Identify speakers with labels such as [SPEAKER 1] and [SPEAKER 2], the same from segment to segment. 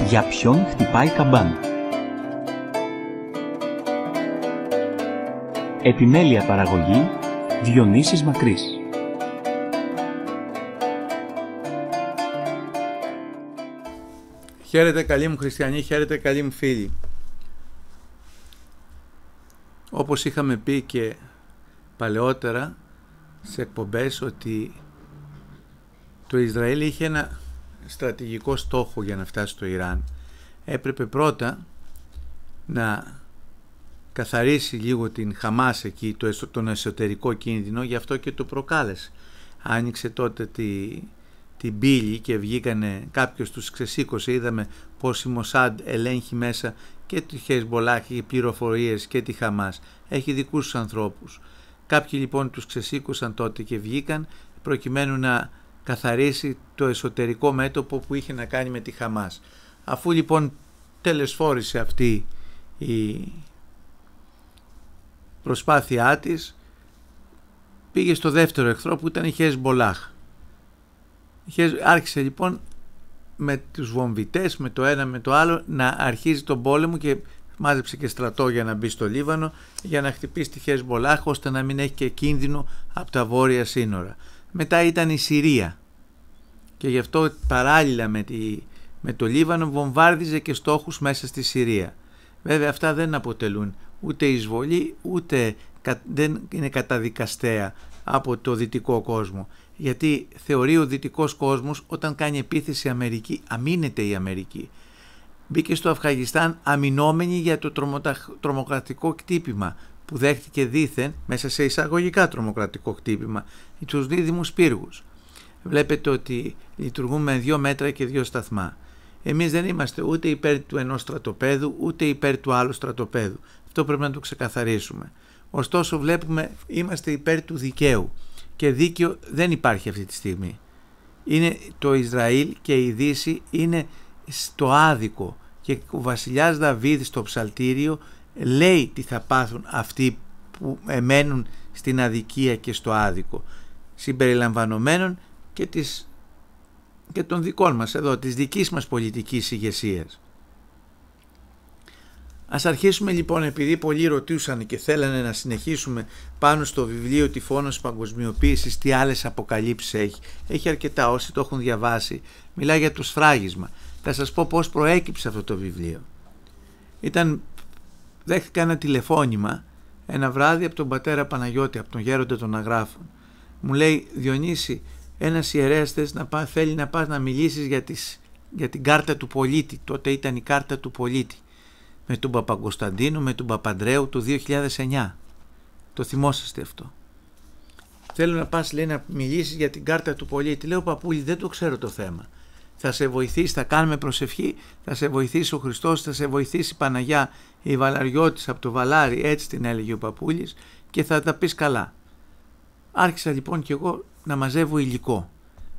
[SPEAKER 1] Για ποιον χτυπάει καμπάνα. Επιμέλεια παραγωγή Διονύσης Μακρύς.
[SPEAKER 2] Χαίρετε καλοί μου χριστιανοί, χαίρετε καλοί μου φίλοι. Όπως είχαμε πει και παλαιότερα σε εκπομπές, ότι το Ισραήλ είχε ένα στρατηγικό στόχο για να φτάσει στο Ιράν. Έπρεπε πρώτα να καθαρίσει λίγο την Χαμάς εκεί, τον εσωτερικό κίνδυνο, γι' αυτό και το προκάλεσε. Άνοιξε τότε την πύλη και βγήκανε, κάποιος τους ξεσήκωσε, είδαμε πως η Μοσάντ ελέγχει μέσα και τη Χεσμπολάχ, οι πληροφορίες και τη Χαμάς. Έχει δικούς τους ανθρώπους. Κάποιοι λοιπόν τους ξεσήκωσαν τότε και βγήκαν προκειμένου να καθαρίσει το εσωτερικό μέτωπο που είχε να κάνει με τη Χαμάς. Αφού λοιπόν τελεσφόρησε αυτή η προσπάθειά της, πήγε στο δεύτερο εχθρό που ήταν η Χεσμπολάχ. Άρχισε λοιπόν με τους βομβιτές, με το ένα με το άλλο, να αρχίζει τον πόλεμο και μάζεψε και στρατό για να μπει στο Λίβανο, για να χτυπήσει τη Χεσμπολάχ, ώστε να μην έχει και κίνδυνο από τα βόρεια σύνορα. Μετά ήταν η Συρία και γι' αυτό παράλληλα με το Λίβανο βομβάρδιζε και στόχους μέσα στη Συρία. Βέβαια αυτά δεν αποτελούν ούτε εισβολή, ούτε δεν είναι καταδικαστέα από το δυτικό κόσμο, γιατί θεωρεί ο δυτικός κόσμος όταν κάνει επίθεση Αμερική, αμήνεται η Αμερική. Μπήκε στο Αφγανιστάν αμυνόμενη για το τρομοκρατικό χτύπημα που δέχτηκε δήθεν, μέσα σε εισαγωγικά τρομοκρατικό χτύπημα, τους δίδυμους πύργους. Βλέπετε ότι λειτουργούμε με 2 μέτρα και 2 σταθμά. Εμείς δεν είμαστε ούτε υπέρ του ενός στρατοπέδου, ούτε υπέρ του άλλου στρατοπέδου. Αυτό πρέπει να το ξεκαθαρίσουμε. Ωστόσο βλέπουμε, είμαστε υπέρ του δικαίου και δίκαιο δεν υπάρχει αυτή τη στιγμή. Είναι το Ισραήλ και η Δύση είναι στο άδικο και ο βασιλιάς Δαβίδ στο ψαλτήριο λέει τι θα πάθουν αυτοί που εμένουν στην αδικία και στο άδικο, συμπεριλαμβανομένων και των δικών μας εδώ, της δικής μας πολιτικής ηγεσίας. Ας αρχίσουμε λοιπόν, επειδή πολλοί ρωτούσαν και θέλανε να συνεχίσουμε πάνω στο βιβλίο «Τυφώνος παγκοσμιοποίησης», τι άλλες αποκαλύψεις έχει. Έχει αρκετά, όσοι το έχουν διαβάσει. Μιλάει για το σφράγισμα. Θα σας πω πώς προέκυψε αυτό το βιβλίο. Δέχτηκα ένα τηλεφώνημα ένα βράδυ από τον πατέρα Παναγιώτη, από τον γέροντα των Αγράφων. Μου λέει, Διονύση, ένας ιερέας θέλει να πας να μιλήσεις για την κάρτα του πολίτη. Τότε ήταν η κάρτα του πολίτη. Με τον Παπακοσταντίνο, με τον Παπανδρέου το 2009. Το θυμόσαστε αυτό. Θέλω να πας, λέει, να μιλήσεις για την κάρτα του πολίτη. Λέω, παππούλη, δεν το ξέρω το θέμα. Θα σε βοηθήσει, θα κάνουμε προσευχή, θα σε βοηθήσει ο Χριστός, θα σε βοηθήσει η Παναγιά, η Βαλαριώτης από το Βαλάρι, έτσι την έλεγε ο παππούλης, και θα τα πεις καλά. Άρχισα λοιπόν και εγώ να μαζεύω υλικό.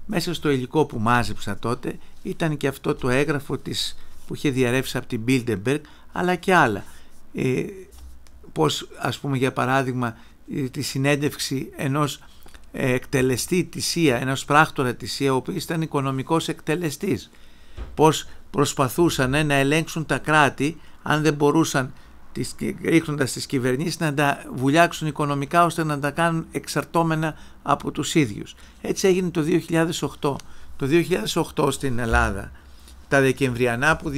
[SPEAKER 2] Μέσα στο υλικό που μάζεψα τότε ήταν και αυτό το έγγραφο που είχε διαρρεύσει από την Bilderberg, αλλά και άλλα. Πώς, ας πούμε, για παράδειγμα, τη συνέντευξη ενός εκτελεστή της ΣΥΑ, ενός πράκτορα της ΣΥΑ, ο οποίος ήταν οικονομικός εκτελεστής. Πώς προσπαθούσαν να ελέγξουν τα κράτη, αν δεν μπορούσαν, ρίχνοντας τις κυβερνήσεις, να τα βουλιάξουν οικονομικά, ώστε να τα κάνουν εξαρτώμενα από τους ίδιους. Έτσι έγινε το 2008. Το 2008 στην Ελλάδα, τα Δεκεμβριανά που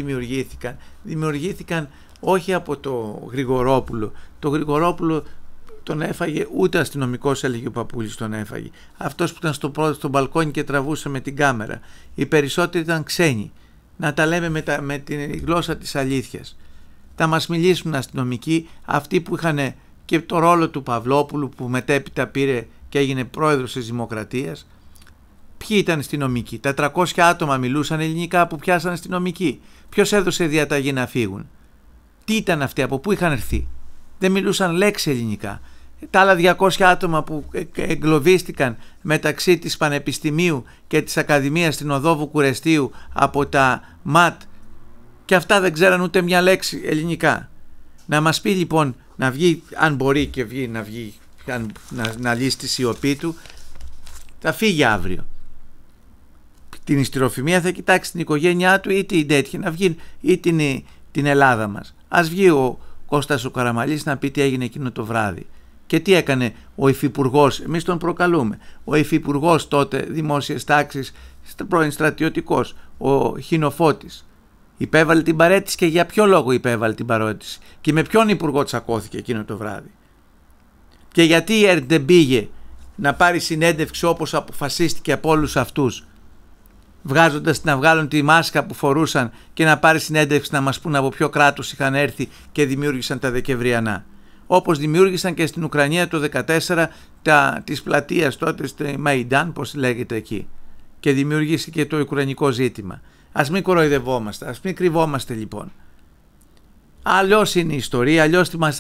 [SPEAKER 2] δημιουργήθηκαν όχι από το Γρηγορόπουλο. Το Γρηγορόπουλο τον έφαγε, ούτε αστυνομικός, έλεγε ο παππούλης, τον έφαγε. Αυτός που ήταν στο μπαλκόνι και τραβούσε με την κάμερα. Οι περισσότεροι ήταν ξένοι. Να τα λέμε με την γλώσσα της αλήθειας. Θα μας μιλήσουν αστυνομικοί, αυτοί που είχαν και το ρόλο του Παυλόπουλου, που μετέπειτα πήρε και έγινε πρόεδρος της Δημοκρατίας. Ποιοι ήταν αστυνομικοί? Τα 300 άτομα μιλούσαν ελληνικά που πιάσαν αστυνομικοί. Ποιος έδωσε διαταγή να φύγουν? Τι ήταν αυτοί, από πού είχαν έρθει? Δεν μιλούσαν λέξη ελληνικά. Τα άλλα 200 άτομα που εγκλωβίστηκαν μεταξύ της Πανεπιστημίου και της Ακαδημίας στην Οδό Βουκουρεστίου από τα ΜΑΤ, και αυτά δεν ξέραν ούτε μια λέξη ελληνικά. Να μας πει λοιπόν, να βγει, αν μπορεί και βγει, να λύσει τη σιωπή του, θα φύγει αύριο. την ιστεροφημία θα κοιτάξει την οικογένειά του ή την τέτοια, να βγει ή την Ελλάδα μας. Ας βγει ο Κώστας ο Καραμαλής να πει τι έγινε εκείνο το βράδυ. Και τι έκανε ο υφυπουργός, εμείς τον προκαλούμε, ο υφυπουργός τότε δημόσιας τάξης, πρώην στρατιωτικός, ο Χινοφώτης. Υπέβαλε την παραίτηση και για ποιο λόγο υπέβαλε την παραίτηση και με ποιον υπουργό τσακώθηκε εκείνο το βράδυ. Και γιατί η ΕΡΤ δεν πήγε να πάρει συνέντευξη όπως αποφασίστηκε από όλους αυτούς, βγάζοντας να βγάλουν τη μάσκα που φορούσαν και να πάρει συνέντευξη να μας πούν από ποιο κράτος είχαν έρθει και δημιούργησαν τα Δεκεμβριανά. Όπως δημιούργησαν και στην Ουκρανία το 2014 της πλατείας τότε στη Μαϊντάν, πώς λέγεται εκεί, και δημιουργήθηκε το ουκρανικό ζήτημα. Ας μην κοροϊδευόμαστε, ας μην κρυβόμαστε λοιπόν. Αλλιώς είναι η ιστορία,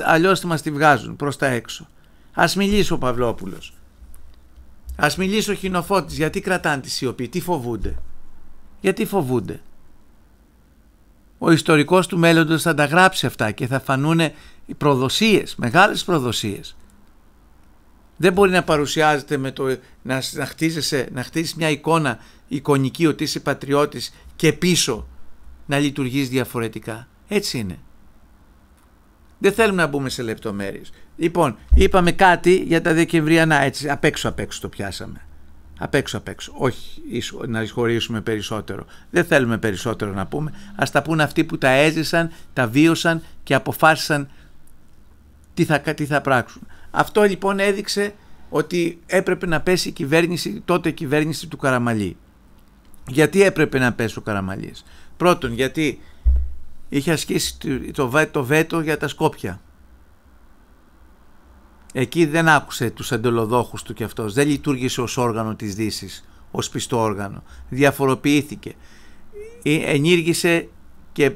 [SPEAKER 2] αλλιώς μας τη βγάζουν προς τα έξω. Ας μιλήσει ο Παυλόπουλος. Ας μιλήσει ο Χινοφώτης. Γιατί κρατάνε τη σιωπή, τι φοβούνται. Γιατί φοβούνται. Ο ιστορικός του μέλλοντος θα τα γράψει αυτά και θα φανούν οι προδοσίες, μεγάλες προδοσίες. Δεν μπορεί να παρουσιάζεται με το να χτίζεις μια εικόνα εικονική ότι είσαι πατριώτης και πίσω να λειτουργείς διαφορετικά. Έτσι είναι. Δεν θέλουμε να μπούμε σε λεπτομέρειες. Λοιπόν, είπαμε κάτι για τα Δεκεμβριανά, έτσι απ' έξω το πιάσαμε. Απ' έξω. Όχι να εισχωρήσουμε περισσότερο. Δεν θέλουμε περισσότερο να πούμε. Ας τα πούν αυτοί που τα έζησαν, τα βίωσαν και αποφάσισαν τι θα πράξουν. Αυτό λοιπόν έδειξε ότι έπρεπε να πέσει η κυβέρνηση του Καραμαλή. Γιατί έπρεπε να πέσει ο Καραμαλής? Πρώτον, γιατί είχε ασκήσει το βέτο για τα Σκόπια. Εκεί δεν άκουσε τους εντολοδόχους του κι αυτός. Δεν λειτουργήσε ως όργανο της Δύσης, ως πιστό όργανο. Διαφοροποιήθηκε. Ενήργησε και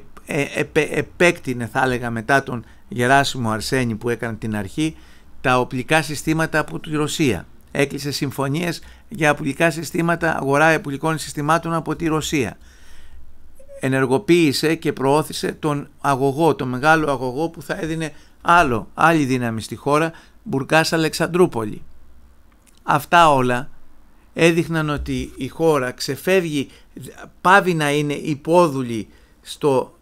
[SPEAKER 2] επέκτηνε, θα έλεγα, μετά τον Γεράσιμο Αρσένη που έκανε την αρχή, τα οπλικά συστήματα από τη Ρωσία. Έκλεισε συμφωνίες για οπλικά συστήματα, αγορά οπλικών συστημάτων από τη Ρωσία. Ενεργοποίησε και προώθησε τον αγωγό, τον μεγάλο αγωγό που θα έδινε άλλη δύναμη στη χώρα, Μπουργκάς Αλεξανδρούπολη. Αυτά όλα έδειχναν ότι η χώρα ξεφεύγει, πάβει να είναι υπόδουλη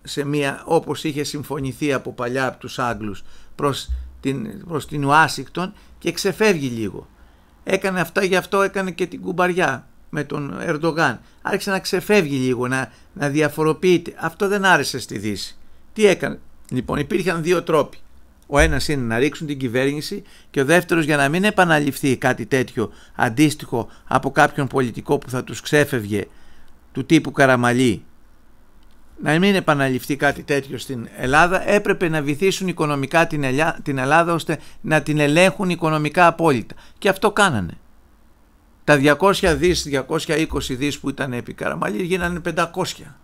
[SPEAKER 2] σε μια, όπως είχε συμφωνηθεί από παλιά από τους Άγγλους, προς την Ουάσιγκτον, και ξεφεύγει λίγο. Έκανε αυτά, γι' αυτό έκανε και την κουμπαριά με τον Ερντογάν. Άρχισε να ξεφεύγει λίγο, να διαφοροποιείται. Αυτό δεν άρεσε στη Δύση. Τι έκανε? Λοιπόν, υπήρχαν δύο τρόποι. Ο ένας είναι να ρίξουν την κυβέρνηση και ο δεύτερος, για να μην επαναληφθεί κάτι τέτοιο αντίστοιχο από κάποιον πολιτικό που θα τους ξέφευγε, του τύπου Καραμαλή, να μην επαναληφθεί κάτι τέτοιο στην Ελλάδα, έπρεπε να βυθίσουν οικονομικά την Ελλάδα ώστε να την ελέγχουν οικονομικά απόλυτα. Και αυτό κάνανε. Τα 220 δις που ήταν επί Καραμαλή γίνανε 500.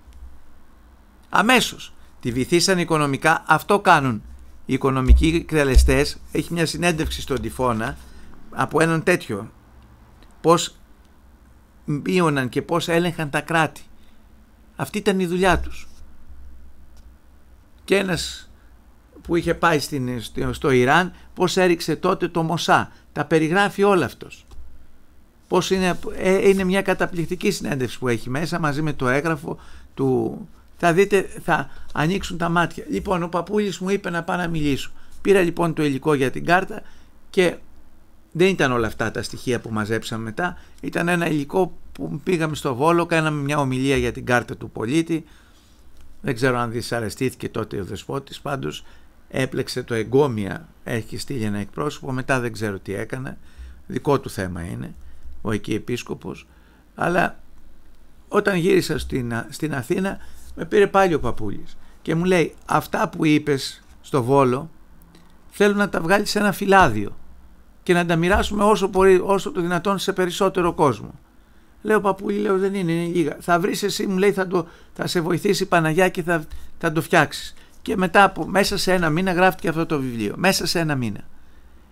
[SPEAKER 2] Αμέσως τη βυθίσαν οικονομικά. Αυτό κάνουν οι οικονομικοί εκτελεστές. Έχει μια συνέντευξη στον Τυφώνα από έναν τέτοιο, πώς μείωναν και πώς έλεγχαν τα κράτη. Αυτή ήταν η δουλειά τους. Και ένας που είχε πάει στο Ιράν, πώς έριξε τότε το Μοσά. Τα περιγράφει όλα αυτός. Πώς είναι μια καταπληκτική συνέντευξη που έχει μέσα, μαζί με το έγγραφο του. Θα δείτε, θα ανοίξουν τα μάτια. Λοιπόν, ο Παπούλης μου είπε να πάω να μιλήσω. Πήρα λοιπόν το υλικό για την κάρτα και δεν ήταν όλα αυτά τα στοιχεία που μαζέψαμε μετά. Ήταν ένα υλικό που πήγαμε στο Βόλο, κάναμε μια ομιλία για την κάρτα του πολίτη. Δεν ξέρω αν δυσαρεστήθηκε τότε ο Δεσπότης, πάντως έπλεξε το εγκόμια, έχει στείλει ένα εκπρόσωπο, μετά δεν ξέρω τι έκανε, δικό του θέμα είναι, ο εκεί επίσκοπος. Αλλά όταν γύρισα στην Αθήνα, με πήρε πάλι ο Παπούλης και μου λέει, αυτά που είπες στο Βόλο θέλω να τα βγάλεις σε ένα φυλάδιο και να τα μοιράσουμε όσο το δυνατόν σε περισσότερο κόσμο. Λέω, Παπούλη, λέω, δεν είναι λίγα. Θα βρεις εσύ, μου λέει, θα σε βοηθήσει η Παναγιά και θα το φτιάξεις. Και μετά μέσα σε ένα μήνα γράφτηκε αυτό το βιβλίο. Μέσα σε ένα μήνα.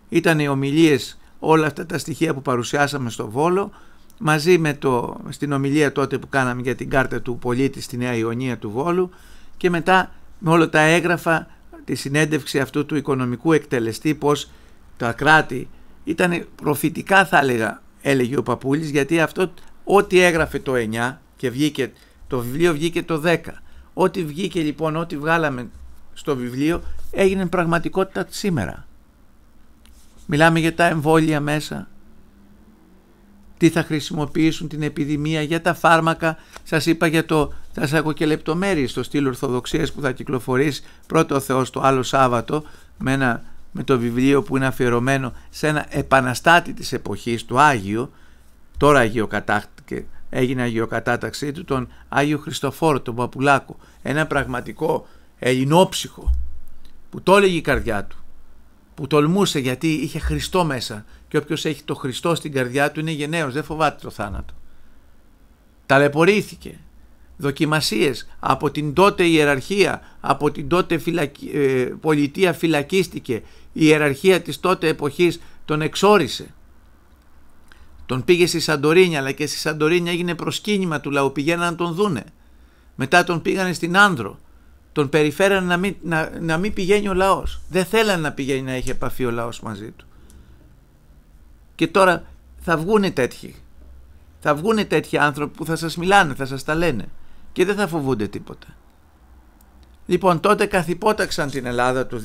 [SPEAKER 2] Ήταν οι ομιλίες, όλα αυτά τα στοιχεία που παρουσιάσαμε στο Βόλο, μαζί με στην ομιλία τότε που κάναμε για την κάρτα του πολίτη στη Νέα Ιωνία του Βόλου, και μετά με όλα τα έγγραφα, τη συνέντευξη αυτού του οικονομικού εκτελεστή, πως τα κράτη ήταν προφητικά, θα έλεγα, έλεγε ο Παπούλης, γιατί αυτό ό,τι έγραφε το 9, και βγήκε, το βιβλίο βγήκε το 10. Ό,τι βγήκε λοιπόν, ό,τι βγάλαμε στο βιβλίο έγινε πραγματικότητα σήμερα. Μιλάμε για τα εμβόλια μέσα, τι θα χρησιμοποιήσουν την επιδημία, για τα φάρμακα. Σας είπα θα σας έχω και λεπτομέρειες στο στυλ Ορθοδοξίας που θα κυκλοφορήσει πρώτο ο Θεός το άλλο Σάββατο με το βιβλίο που είναι αφιερωμένο σε ένα επαναστάτη της εποχής, του Άγιο, τώρα έγινε αγιοκατάταξή του, τον Άγιο Χριστοφόρο, τον Παπουλάκο, ένα πραγματικό ελληνόψυχο που το έλεγε η καρδιά του, που τολμούσε γιατί είχε Χριστό μέσα, και όποιος έχει το Χριστό στην καρδιά του είναι γενναίος, δεν φοβάται το θάνατο. Ταλαιπωρήθηκε, δοκιμασίες από την τότε ιεραρχία, από την τότε πολιτεία φυλακίστηκε, η ιεραρχία της τότε εποχής τον εξόρισε. Τον πήγε στη Σαντορίνη, αλλά και στη Σαντορίνη έγινε προσκύνημα του λαού, πηγαίναν να τον δούνε. Μετά τον πήγανε στην Άνδρο, τον περιφέραν να μην πηγαίνει ο λαός. Δεν θέλανε να πηγαίνει, να έχει επαφή ο λαός μαζί του. Και τώρα θα βγούνε τέτοιοι. Θα βγούνε τέτοιοι άνθρωποι που θα σας μιλάνε, θα σας τα λένε και δεν θα φοβούνται τίποτα. Λοιπόν, τότε καθυπόταξαν την Ελλάδα το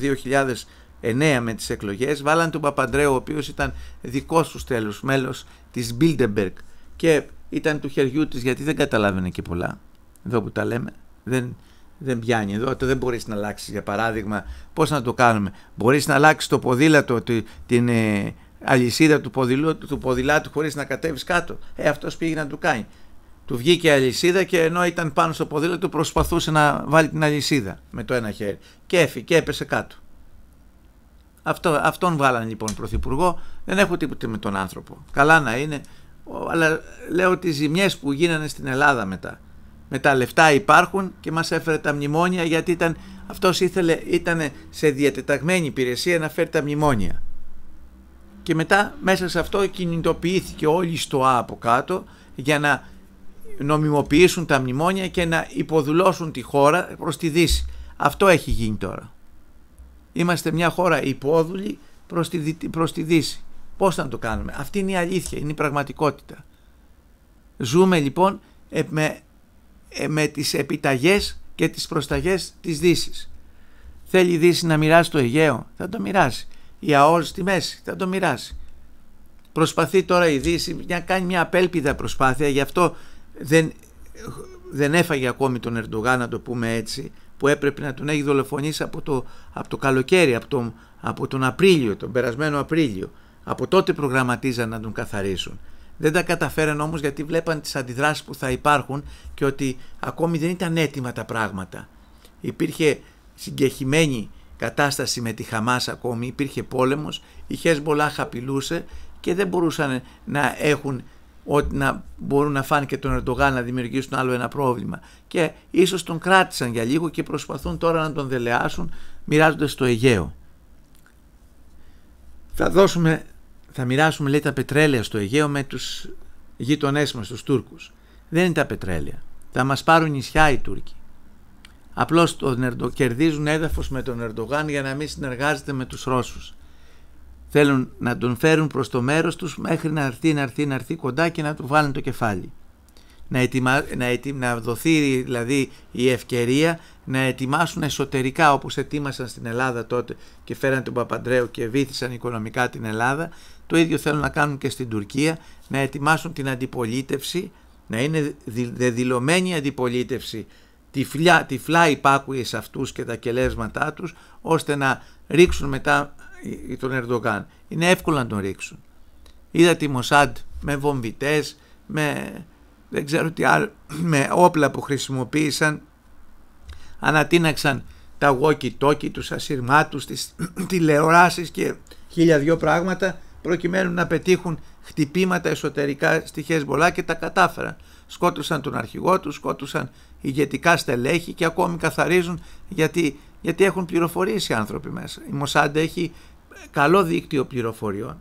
[SPEAKER 2] 2009 με τις εκλογές, βάλαν τον Παπαντρέου, ο οποίος ήταν δικός τους τέλος μέλος της Bilderberg και ήταν του χεριού της, γιατί δεν καταλάβαινε και πολλά. Εδώ που τα λέμε δεν πιάνει. Εδώ δεν μπορείς να αλλάξεις, για παράδειγμα, πώς να το κάνουμε. Μπορείς να αλλάξεις το ποδήλατο, την αλυσίδα του ποδηλάτου χωρίς να κατέβεις κάτω. Αυτός πήγε να του κάνει. Του βγήκε η αλυσίδα και ενώ ήταν πάνω στο ποδήλατο προσπαθούσε να βάλει την αλυσίδα με το ένα χέρι και έφυγε και έπεσε κάτω. Αυτόν βάλανε λοιπόν πρωθυπουργό. Δεν έχω τίποτα με τον άνθρωπο. Καλά να είναι, αλλά λέω ότι οι ζημιές που γίνανε στην Ελλάδα μετά. Με τα λεφτά υπάρχουν και μας έφερε τα μνημόνια, γιατί αυτός ήταν σε διατεταγμένη υπηρεσία να φέρει τα μνημόνια. Και μετά μέσα σε αυτό κινητοποιήθηκε όλη η ΣΤΟΑ από κάτω για να νομιμοποιήσουν τα μνημόνια και να υποδουλώσουν τη χώρα προς τη Δύση. Αυτό έχει γίνει τώρα. Είμαστε μια χώρα υπόδουλη προς τη Δύση. Πώς να το κάνουμε? Αυτή είναι η αλήθεια, είναι η πραγματικότητα. Ζούμε λοιπόν με τις επιταγές και τις προσταγές της Δύσης. Θέλει η Δύση να μοιράσει το Αιγαίο, θα το μοιράσει. Η ΑΟΣ στη μέση, θα το μοιράσει. Προσπαθεί τώρα η Δύση να κάνει μια απέλπιδα προσπάθεια, γι' αυτό δεν έφαγε ακόμη τον Ερντογάν, να το πούμε έτσι, που έπρεπε να τον έχει δολοφονήσει από το καλοκαίρι, από τον Απρίλιο, τον περασμένο Απρίλιο. Από τότε προγραμματίζαν να τον καθαρίσουν. Δεν τα καταφέραν όμως, γιατί βλέπαν τις αντιδράσεις που θα υπάρχουν και ότι ακόμη δεν ήταν έτοιμα τα πράγματα. Υπήρχε συγκεχημένη κατάσταση με τη Χαμάς ακόμη, υπήρχε πόλεμος, η Χεσμπολάχ απειλούσε και δεν μπορούσαν να μπορούν να φάνε και τον Ερντογάν, να δημιουργήσουν άλλο ένα πρόβλημα. Και ίσως τον κράτησαν για λίγο και προσπαθούν τώρα να τον δελεάσουν μοιράζοντας το Αιγαίο. Θα μοιράσουμε, λέει, τα πετρέλαια στο Αιγαίο με τους γείτονές μας, τους Τούρκους. Δεν είναι τα πετρέλαια. Θα μας πάρουν νησιά οι Τούρκοι. Απλώς κερδίζουν έδαφος με τον Ερντογάν για να μην συνεργάζεται με τους Ρώσους. Θέλουν να τον φέρουν προς το μέρος τους μέχρι να έρθει κοντά και να του βάλουν το κεφάλι. Να δοθεί δηλαδή η ευκαιρία να ετοιμάσουν εσωτερικά, όπως ετοίμασαν στην Ελλάδα τότε και φέραν τον Παπαντρέου και βήθησαν οικονομικά την Ελλάδα. Το ίδιο θέλουν να κάνουν και στην Τουρκία, να ετοιμάσουν την αντιπολίτευση, να είναι δεδηλωμένη αντιπολίτευση, τυφλά υπάκουοι σε αυτούς και τα κελέσματά τους, ώστε να ρίξουν μετά τον Ερντογάν. Είναι εύκολο να τον ρίξουν. Είδα τη Μοσάντ με βομβιτές, δεν ξέρω τι άλλο, με όπλα που χρησιμοποίησαν, ανατείναξαν τα walkie-talkie, τους ασυρμάτους, τις τηλεοράσεις και 1002 πράγματα, προκειμένου να πετύχουν χτυπήματα εσωτερικά στη Χεσμπολάχ, και τα κατάφεραν. Σκότωσαν τον αρχηγό τους, σκότωσαν ηγετικά στελέχη και ακόμη καθαρίζουν, γιατί έχουν πληροφορίες οι άνθρωποι μέσα. Η Μοσάντ έχει καλό δίκτυο πληροφοριών.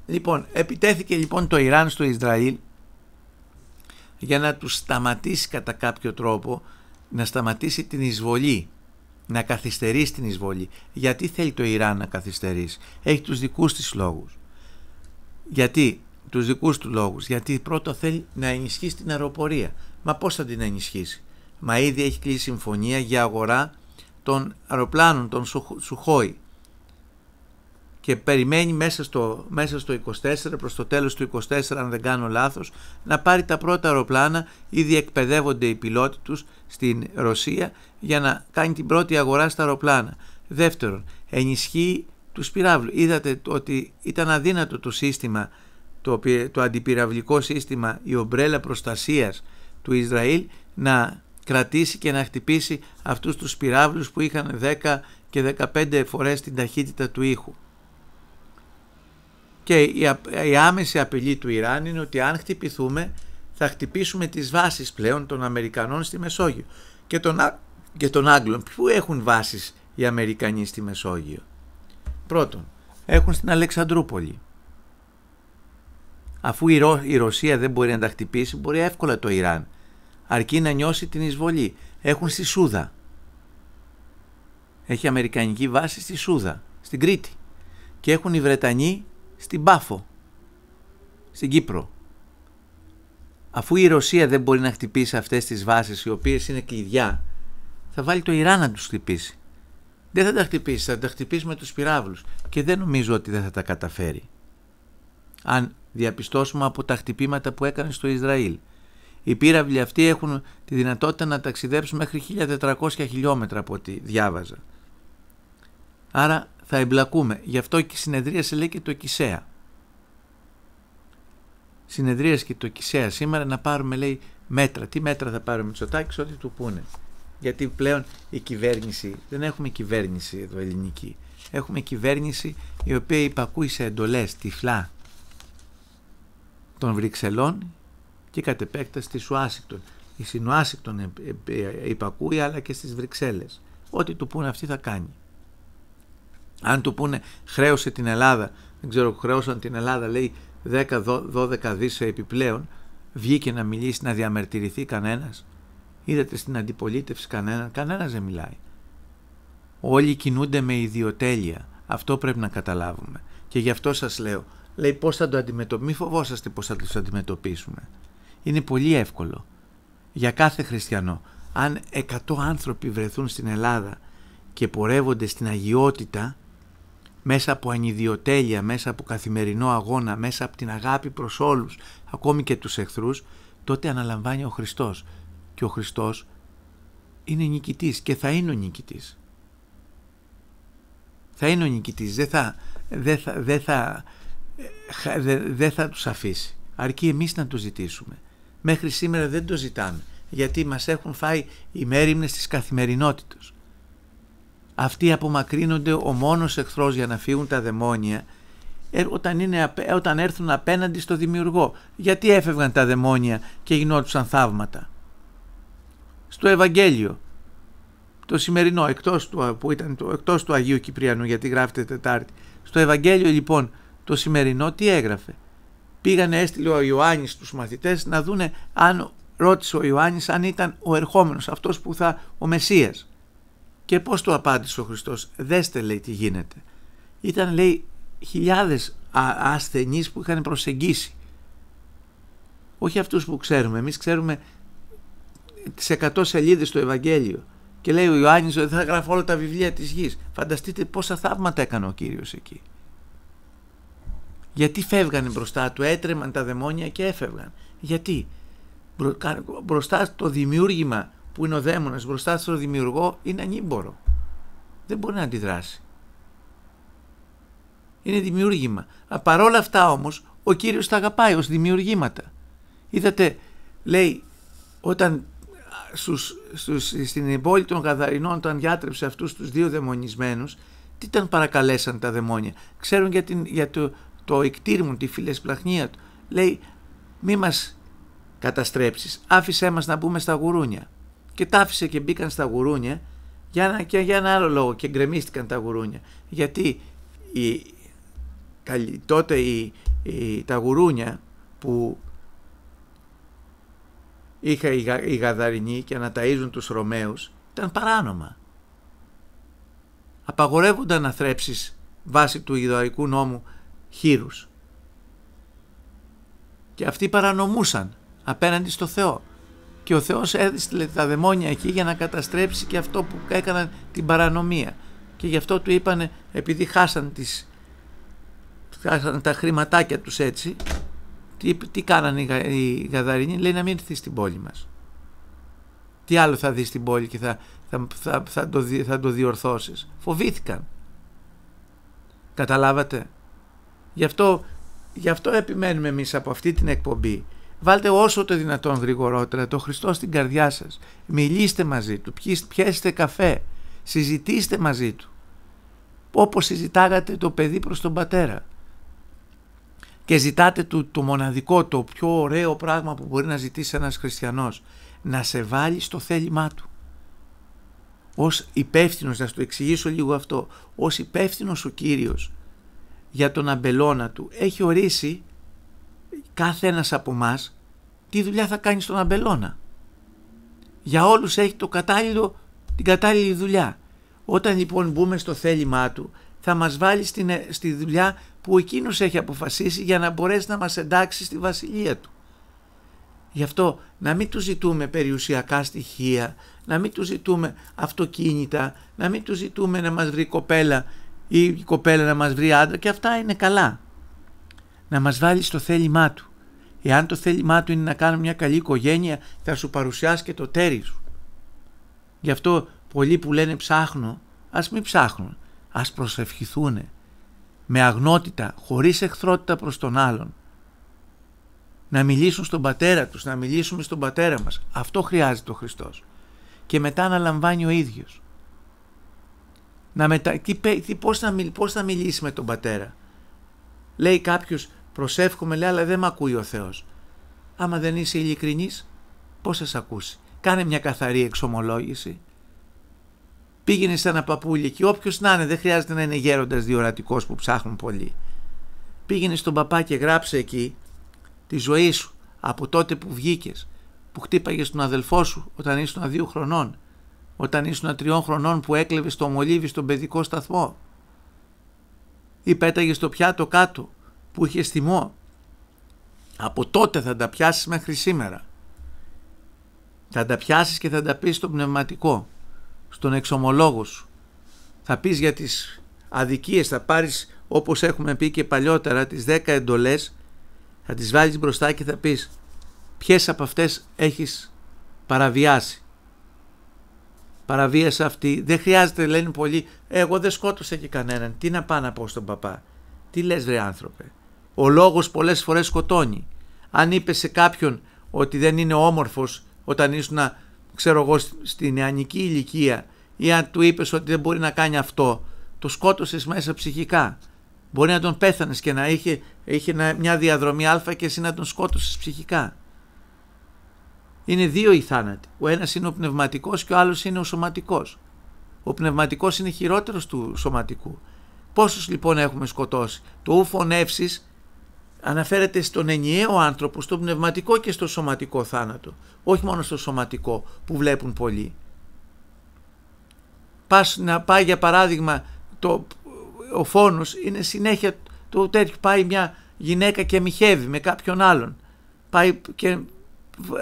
[SPEAKER 2] Λοιπόν, επιτέθηκε λοιπόν το Ιράν στο Ισραήλ για να τους σταματήσει κατά κάποιο τρόπο, να σταματήσει την εισβολή να καθυστερήσει την εισβολή. Γιατί θέλει το Ιράν να καθυστερήσει? Έχει τους δικούς της λόγους. Γιατί? Τους δικούς του λόγους. Γιατί πρώτο θέλει να ενισχύσει την αεροπορία. Μα πώς θα την ενισχύσει? Μα ήδη έχει κλείσει συμφωνία για αγορά των αεροπλάνων, των Σουχόι. Και περιμένει μέσα στο 24, προς το τέλος του 24, αν δεν κάνω λάθος, να πάρει τα πρώτα αεροπλάνα. Ήδη εκπαιδεύονται οι πιλότοι τους στην Ρωσία για να κάνει την πρώτη αγορά στα αεροπλάνα. Δεύτερον, ενισχύει τους πυράβλους. Είδατε ότι ήταν αδύνατο το σύστημα, το αντιπυραυλικό σύστημα, η ομπρέλα προστασίας του Ισραήλ να κρατήσει και να χτυπήσει αυτούς τους πυράβλους που είχαν 10 και 15 φορές την ταχύτητα του ήχου. Και η άμεση απειλή του Ιράν είναι ότι αν χτυπηθούμε θα χτυπήσουμε τις βάσεις πλέον των Αμερικανών στη Μεσόγειο και των Άγγλων. Πού έχουν βάσεις οι Αμερικανοί στη Μεσόγειο? Πρώτον, έχουν στην Αλεξανδρούπολη. Αφού η Ρωσία δεν μπορεί να τα χτυπήσει, μπορεί εύκολα το Ιράν, αρκεί να νιώσει την εισβολή. Έχουν στη Σούδα. Έχει αμερικανική βάση στη Σούδα, στην Κρήτη. Και έχουν οι Βρετανοί στην Πάφο, στην Κύπρο. Αφού η Ρωσία δεν μπορεί να χτυπήσει αυτές τις βάσεις, οι οποίες είναι κλειδιά, θα βάλει το Ιράν να τους χτυπήσει. Δεν θα τα χτυπήσει, θα τα χτυπήσει με τους πυράβλους. Και δεν νομίζω ότι δεν θα τα καταφέρει. Αν διαπιστώσουμε από τα χτυπήματα που έκανε στο Ισραήλ. Οι πύραυλοι αυτοί έχουν τη δυνατότητα να ταξιδέψουν μέχρι 1400 χιλιόμετρα από ό,τι διάβαζα. Άρα θα εμπλακούμε. Γι' αυτό και συνεδρίασε, λέει, και το ΚΙΣΕΑ. Συνεδρίασε και το ΚΙΣΕΑ σήμερα να πάρουμε, λέει, μέτρα. Τι μέτρα θα πάρουμε, Μητσοτάκης? Ό,τι του πούνε. Γιατί πλέον η κυβέρνηση, δεν έχουμε κυβέρνηση εδώ ελληνική. Έχουμε κυβέρνηση η οποία υπακούει σε εντολές τυφλά των Βρυξελών και κατ' επέκταση της Ουάσιγκτον. Η Ουάσιγκτον υπακούει, αλλά και στις Βρυξέλλες. Ό,τι του πούνε αυτοί θα κάνει. Αν του πούνε χρέωσε την Ελλάδα, δεν ξέρω, χρέωσαν την Ελλάδα, λέει 10-12 δις επιπλέον, βγήκε να μιλήσει, να διαμαρτυρηθεί κανένας? Είδατε στην αντιπολίτευση κανένας δεν μιλάει. Όλοι κινούνται με ιδιοτέλεια. Αυτό πρέπει να καταλάβουμε. Και γι' αυτό σας λέω, λέει, πώς θα το αντιμετωπίσουμε? Μη φοβόσαστε πώς θα τους αντιμετωπίσουμε. Είναι πολύ εύκολο. Για κάθε χριστιανό. Αν 100 άνθρωποι βρεθούν στην Ελλάδα και πορεύονται στην αγιότητα, μέσα από ανιδιοτέλεια, μέσα από καθημερινό αγώνα, μέσα από την αγάπη προς όλους, ακόμη και τους εχθρούς, τότε αναλαμβάνει ο Χριστός. Και ο Χριστός είναι νικητής και θα είναι ο νικητής. Θα είναι ο νικητής. Δεν θα τους αφήσει. Αρκεί εμείς να το ζητήσουμε. Μέχρι σήμερα δεν το ζητάμε. Γιατί μας έχουν φάει οι μέριμνες της καθημερινότητας. Αυτοί απομακρύνονται, ο μόνος εχθρός για να φύγουν τα δαιμόνια όταν έρθουν απέναντι στο Δημιουργό. Γιατί έφευγαν τα δαιμόνια και γινόντουσαν θαύματα? Στο Ευαγγέλιο το σημερινό, εκτός του Αγίου Κυπριανού, γιατί γράφεται Τετάρτη, στο Ευαγγέλιο λοιπόν το σημερινό τι έγραφε? Έστειλε ο Ιωάννης τους μαθητές να δούνε, αν ρώτησε ο Ιωάννης αν ήταν ο ερχόμενος, αυτός που ο Μεσσίας. Και πώς του απάντησε ο Χριστός? Δέστε, λέει, τι γίνεται. Ήταν, λέει, χιλιάδες ασθενείς που είχαν προσεγγίσει. Όχι αυτούς που ξέρουμε. Εμείς ξέρουμε τις 100 σελίδες στο Ευαγγέλιο. Και λέει ο Ιωάννης ότι θα γράφω όλα τα βιβλία της γης. Φανταστείτε πόσα θαύματα έκανε ο Κύριος εκεί. Γιατί φεύγανε μπροστά του? Έτρεμαν τα δαιμόνια και έφευγαν. Γιατί? Μπροστά στο δημιούργημα που είναι ο δαίμονας, μπροστά στο δημιουργό, είναι ανήμπορο. Δεν μπορεί να αντιδράσει. Είναι δημιούργημα. Παρόλα αυτά όμως ο Κύριος τα αγαπάει ως δημιουργήματα. Είδατε, λέει, όταν στην πόλη των Γαδαρινών, όταν διάτρεψε αυτούς τους 2 δαιμονισμένους, τι τον παρακαλέσαν τα δαιμόνια? Ξέρουν για το εκτήρμουν, τη φιλεσπλαχνία του. Λέει, μη μας καταστρέψεις, άφησέ μας να μπούμε στα γουρούνια. Και τα άφησε και μπήκαν στα γουρούνια για ένα άλλο λόγο και γκρεμίστηκαν τα γουρούνια. Γιατί τότε τα γουρούνια που είχα οι Γαδαρινοί και να ταΐζουν τους Ρωμαίους ήταν παράνομα. απαγορεύονταν να θρέψεις βάσει του Ιδωαϊκού νόμου χήρους. Και αυτοί παρανομούσαν απέναντι στο Θεό. Και ο Θεός έστειλε τα δαιμόνια εκεί για να καταστρέψει και αυτό που έκαναν την παρανομία. Και γι' αυτό του είπανε, επειδή χάσαν τα χρηματάκια τους έτσι, τι κάνανε οι Γαδαρίνοι? Λέει να μην έρθει στην πόλη μας. Τι άλλο θα δεις στην πόλη και θα το διορθώσεις? Φοβήθηκαν. Καταλάβατε? Γι' αυτό επιμένουμε εμείς από αυτή την εκπομπή. Βάλτε όσο το δυνατόν γρηγορότερα το Χριστό στην καρδιά σας. Μιλήστε μαζί του, πιέστε καφέ, συζητήστε μαζί του. Όπως συζητάγατε το παιδί προς τον πατέρα. Και ζητάτε το μοναδικό, το πιο ωραίο πράγμα που μπορεί να ζητήσει ένας χριστιανός. Να σε βάλει στο θέλημά του. Ως υπεύθυνος, να σου το εξηγήσω λίγο αυτό, ως υπεύθυνος ο Κύριος για τον αμπελώνα του έχει ορίσει κάθε ένας από μας τι δουλειά θα κάνει στον αμπελώνα. Για όλους έχει την κατάλληλη δουλειά. Όταν λοιπόν μπούμε στο θέλημά του θα μας βάλει στη δουλειά που εκείνος έχει αποφασίσει για να μπορέσει να μας εντάξει στη βασιλεία του. Γι' αυτό να μην του ζητούμε περιουσιακά στοιχεία, να μην του ζητούμε αυτοκίνητα, να μην του ζητούμε να μας βρει κοπέλα ή η κοπέλα να μας βρει άντρα, και αυτά είναι καλά. Να μας βάλει στο θέλημά του. Εάν το θέλημά του είναι να κάνουμε μια καλή οικογένεια, θα σου παρουσιάσει και το τέρι σου. Γι' αυτό πολλοί που λένε ψάχνω, ας μην ψάχνουν, ας προσευχηθούν με αγνότητα, χωρίς εχθρότητα προς τον άλλον. Να μιλήσουν στον πατέρα τους, να μιλήσουμε στον πατέρα μας. Αυτό χρειάζεται ο Χριστός. Και μετά να λαμβάνει ο ίδιος. Πώς θα μιλήσει με τον πατέρα? Λέει κάποιος, προσεύχομαι, λέει, αλλά δεν με ακούει ο Θεός. Άμα δεν είσαι ειλικρινής, πώς θα σε ακούσει? Κάνε μια καθαρή εξομολόγηση. Πήγαινε σε ένα παππούλι εκεί, όποιος να είναι, δεν χρειάζεται να είναι γέροντας διορατικός που ψάχνουν πολλοί. Πήγαινε στον παπά και γράψε εκεί τη ζωή σου από τότε που βγήκες, που χτύπαγες τον αδελφό σου όταν ήσουν 2 χρονών, όταν ήσουν 3 χρονών που έκλεβες το μολύβι στον παιδικό σταθμό, ή πέταγες το πιάτο κάτω που είχες θυμό. Από τότε θα τα πιάσεις μέχρι σήμερα. Θα τα πιάσεις και θα τα πεις στο πνευματικό, στον εξομολόγο σου. Θα πεις για τις αδικίες, θα πάρεις, όπως έχουμε πει και παλιότερα, τις 10 εντολές, θα τις βάλεις μπροστά και θα πεις ποιες από αυτές έχεις παραβιάσει. Παραβίασα αυτή, δεν χρειάζεται, λένε πολλοί, εγώ δεν σκότωσα και κανέναν, τι να πάω να πω στον παπά? Τι λες βρε άνθρωπε? Ο λόγος πολλές φορές σκοτώνει. Αν είπες σε κάποιον ότι δεν είναι όμορφος όταν ήσουν, ξέρω εγώ, στην νεανική ηλικία, ή αν του είπες ότι δεν μπορεί να κάνει αυτό, το σκότωσες μέσα ψυχικά. Μπορεί να τον πέθανες και να είχε μια διαδρομή α και εσύ να τον σκότωσες ψυχικά. Είναι 2 οι θάνατοι. Ο ένας είναι ο πνευματικός και ο άλλος είναι ο σωματικός. Ο πνευματικός είναι χειρότερος του σωματικού. Πόσους λοιπόν έχουμε σκοτώσει? Το ου φωνεύσεις αναφέρεται στον ενιαίο άνθρωπο, στο πνευματικό και στο σωματικό θάνατο. Όχι μόνο στο σωματικό που βλέπουν πολλοί. Πάει για παράδειγμα, ο φόνος είναι συνέχεια το τέτοιο. Πάει μια γυναίκα και μοιχεύει με κάποιον άλλον. Πάει και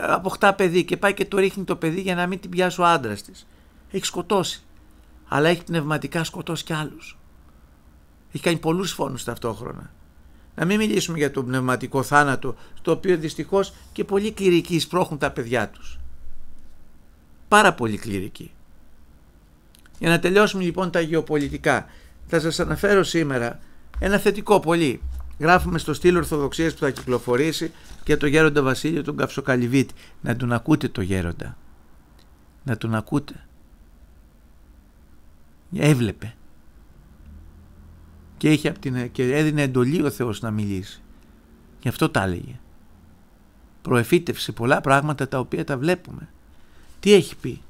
[SPEAKER 2] αποκτά παιδί και πάει και το ρίχνει το παιδί για να μην την πιάσει ο άντρας της. Έχει σκοτώσει. Αλλά έχει πνευματικά σκοτώσει κι άλλους. Έχει κάνει πολλούς φόνους ταυτόχρονα. Να μην μιλήσουμε για το πνευματικό θάνατο, στο οποίο δυστυχώς και πολλοί κληρικοί σπρώχνουν τα παιδιά τους. Πάρα πολλοί κληρικοί. Για να τελειώσουμε λοιπόν τα γεωπολιτικά, θα σας αναφέρω σήμερα ένα θετικό πολύ. Γράφουμε στο στήλο Ορθοδοξίας που θα κυκλοφορήσει και το Γέροντα Βασίλειο τον Καυσοκαλυβίτη. Να τον ακούτε το Γέροντα. Να τον ακούτε. Έβλεπε. Και έδινε εντολή ο Θεός να μιλήσει. Γι' αυτό τα έλεγε. Προεφήτευσε πολλά πράγματα τα οποία τα βλέπουμε. Τι έχει πει?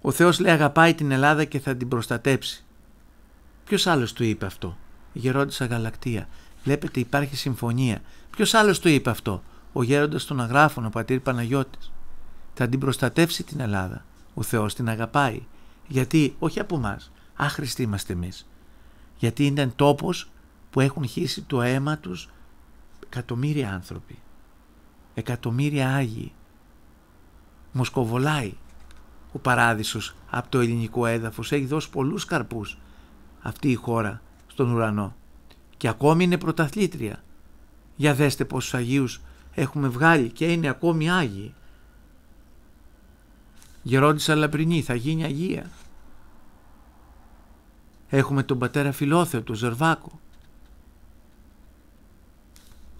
[SPEAKER 2] Ο Θεός λέει αγαπάει την Ελλάδα και θα την προστατέψει. Ποιος άλλος του είπε αυτό? Η Γερόντισσα Γαλακτεία. Βλέπετε, υπάρχει συμφωνία. Ποιος άλλος του είπε αυτό? Ο Γέροντας των Αγράφων, ο πατήρ Παναγιώτης. Θα την προστατεύσει την Ελλάδα. Ο Θεός την αγαπάει. Γιατί, όχι από εμάς, άχρηστοι είμαστε εμείς. Γιατί ήταν τόπος που έχουν χύσει το αίμα τους εκατομμύρια άνθρωποι. Εκατομμύρια Άγιοι. Μοσκοβολάει ο παράδεισος από το ελληνικό έδαφος. Έχει δώσει πολλούς καρπούς αυτή η χώρα στον ουρανό. Και ακόμη είναι πρωταθλήτρια. Για δέστε πόσους Αγίους έχουμε βγάλει και είναι ακόμη Άγιοι. Γερόντισσα Λαμπρινή θα γίνει Αγία. Έχουμε τον πατέρα Φιλόθεο, τον Ζερβάκο.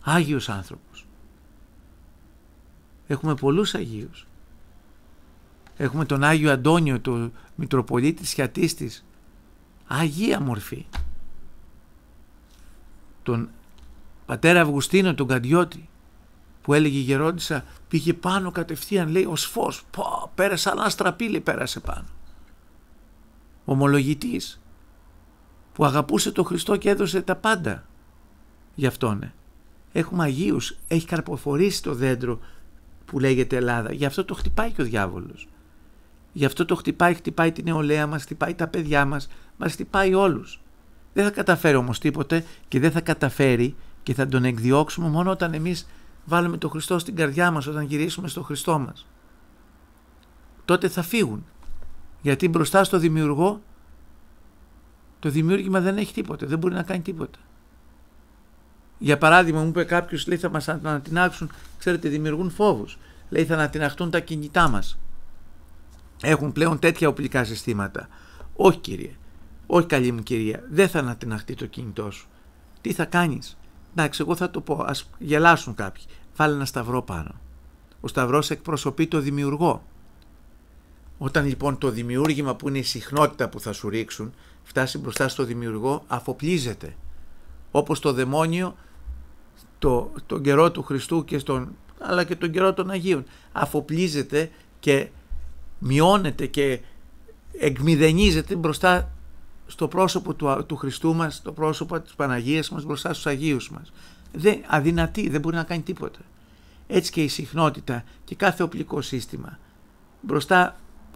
[SPEAKER 2] Άγιος άνθρωπος. Έχουμε πολλούς Αγίους. Έχουμε τον Άγιο Αντώνιο, τον Μητροπολίτη της Χιατίστης. Αγία μορφή. Τον πατέρα Αυγουστίνο, τον Καντιώτη, που έλεγε η γερόντισσα, πήγε πάνω κατευθείαν, λέει, ως φως. Πέρασε ένα στραπίλι, πέρασε πάνω. Ομολογητής, που αγαπούσε τον Χριστό και έδωσε τα πάντα γι' αυτόν. Έχουμε Αγίους, έχει καρποφορήσει το δέντρο που λέγεται Ελλάδα. Γι' αυτό το χτυπάει και ο διάβολος. Γι' αυτό το χτυπάει την νεολαία μας, χτυπάει τα παιδιά μας χτυπάει όλους. Δεν θα καταφέρει όμως τίποτε και δεν θα καταφέρει και θα τον εκδιώξουμε μόνο όταν εμείς βάλουμε τον Χριστό στην καρδιά μας, όταν γυρίσουμε στον Χριστό μας. Τότε θα φύγουν. Γιατί μπροστά στο δημιουργό το δημιούργημα δεν έχει τίποτε, δεν μπορεί να κάνει τίποτα. Για παράδειγμα, μου είπε κάποιος, λέει, θα μας ανατινάξουν, ξέρετε, δημιουργούν φόβους. Λέει, θα ανατιναχτούν τα κινητά μας. Έχουν πλέον τέτοια οπλικά συστήματα. Όχι, κύριε, όχι, καλή μου κυρία, δεν θα ανατιναχτεί το κινητό σου. Τι θα κάνεις? Εντάξει, εγώ θα το πω, ας γελάσουν κάποιοι. Βάλε ένα σταυρό πάνω. Ο σταυρός εκπροσωπεί το δημιουργό. Όταν λοιπόν το δημιούργημα, που είναι η συχνότητα που θα σου ρίξουν, φτάσει μπροστά στο δημιουργό, αφοπλίζεται. Όπως το δαιμόνιο τον καιρό του Χριστού αλλά και τον καιρό των Αγίων. Αφοπλίζεται και μειώνεται και εκμηδενίζεται μπροστά στο πρόσωπο του Χριστού μας, στο πρόσωπο της Παναγίας μας, μπροστά στους Αγίους μας. Αδυνατή, δεν μπορεί να κάνει τίποτα. Έτσι και η συχνότητα και κάθε οπλικό σύστημα.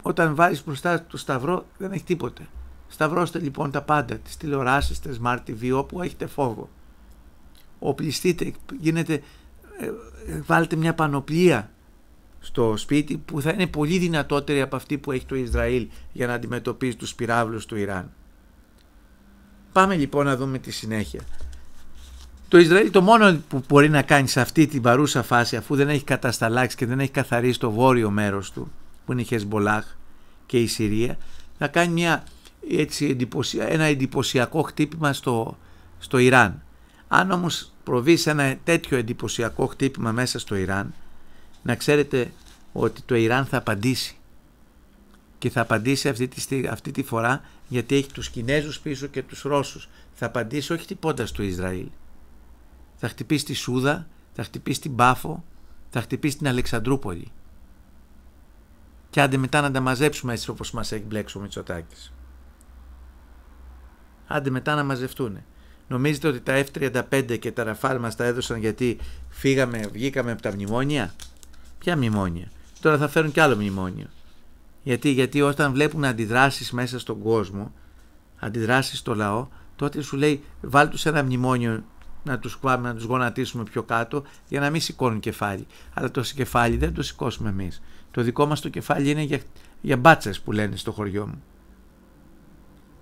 [SPEAKER 2] Όταν βάζεις μπροστά το σταυρό δεν έχει τίποτε. Σταυρώστε λοιπόν τα πάντα, τις τηλεοράσεις, τις Smart TV, όπου έχετε φόβο. Οπλιστείτε, βάλτε μια πανοπλία στο σπίτι που θα είναι πολύ δυνατότερη από αυτή που έχει το Ισραήλ για να αντιμετωπίζει τους πυράβλους του Ιράν. Πάμε λοιπόν να δούμε τη συνέχεια. Το Ισραήλ το μόνο που μπορεί να κάνει σε αυτή την παρούσα φάση, αφού δεν έχει κατασταλάξει και δεν έχει καθαρίσει το βόρειο μέρος του, που είναι η Χεσμπολάχ και η Συρία, να κάνει ένα εντυπωσιακό χτύπημα στο Ιράν. Αν όμως προβεί σε ένα τέτοιο εντυπωσιακό χτύπημα μέσα στο Ιράν, να ξέρετε ότι το Ιράν θα απαντήσει. Και θα απαντήσει αυτή τη φορά, γιατί έχει τους Κινέζους πίσω και τους Ρώσους. Θα απαντήσει όχι χτυπώντας στο Ισραήλ. Θα χτυπήσει τη Σούδα, θα χτυπήσει την Πάφο, θα χτυπήσει την Αλεξανδρούπολη. Και άντε μετά να τα μαζέψουμε έτσι όπως μας έχει μπλέξει ο Μητσοτάκης. Άντε μετά να μαζευτούν. Νομίζετε ότι τα F-35 και τα Ραφάλ μας τα έδωσαν γιατί βγήκαμε από τα μνημόνια? Ποια μνημόνια? Τώρα θα φέρουν κι άλλο μνημόνιο. Γιατί όταν βλέπουν αντιδράσεις μέσα στον κόσμο, αντιδράσεις στο λαό, τότε σου λέει βάλ' τους ένα μνημόνιο να τους γονατίσουμε πιο κάτω για να μην σηκώνουν κεφάλι. Αλλά το κεφάλι δεν το σηκώσουμε εμείς. Το δικό μας το κεφάλι είναι για μπάτσες που λένε στο χωριό μου.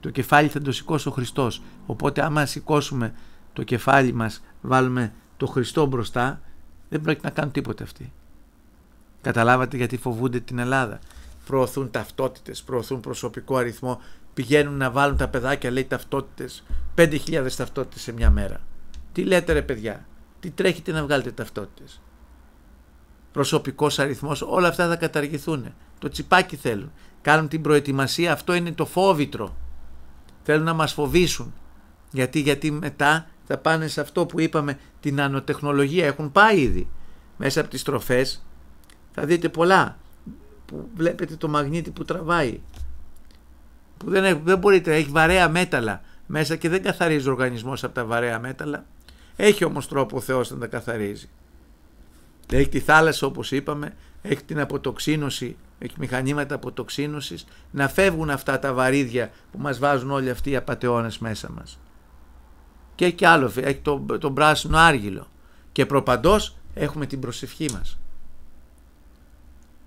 [SPEAKER 2] Το κεφάλι θα το σηκώσει ο Χριστός. Οπότε άμα σηκώσουμε το κεφάλι μας, βάλουμε το Χριστό μπροστά, δεν πρόκειται να κάνουν τίποτα αυτοί. Καταλάβατε γιατί φοβούνται την Ελλάδα? Προωθούν ταυτότητες, προωθούν προσωπικό αριθμό, πηγαίνουν να βάλουν τα παιδάκια, λέει, ταυτότητες, 5.000 ταυτότητες σε μια μέρα. Τι λέτε ρε παιδιά, τι τρέχετε να βγάλετε ταυτότητες? Προσωπικός αριθμός, όλα αυτά θα καταργηθούν. Το τσιπάκι θέλουν. Κάνουν την προετοιμασία, αυτό είναι το φόβητρο. Θέλουν να μας φοβήσουν. Γιατί μετά θα πάνε σε αυτό που είπαμε, την νανοτεχνολογία. Έχουν πάει ήδη. Μέσα από τις τροφές θα δείτε πολλά. Που βλέπετε το μαγνήτη που τραβάει. Που δεν μπορείτε, έχει βαρέα μέταλλα μέσα και δεν καθαρίζει ο οργανισμός από τα βαρέα μέταλλα. Έχει όμως τρόπο ο Θεός να τα καθαρίζει. Έχει τη θάλασσα, όπως είπαμε, έχει την αποτοξίνωση, έχει μηχανήματα αποτοξίνωσης, να φεύγουν αυτά τα βαρύδια που μας βάζουν όλοι αυτοί οι απατεώνες μέσα μας. Και έχει κι άλλο, έχει τον πράσινο άργυλο. Και προπαντός έχουμε την προσευχή μας.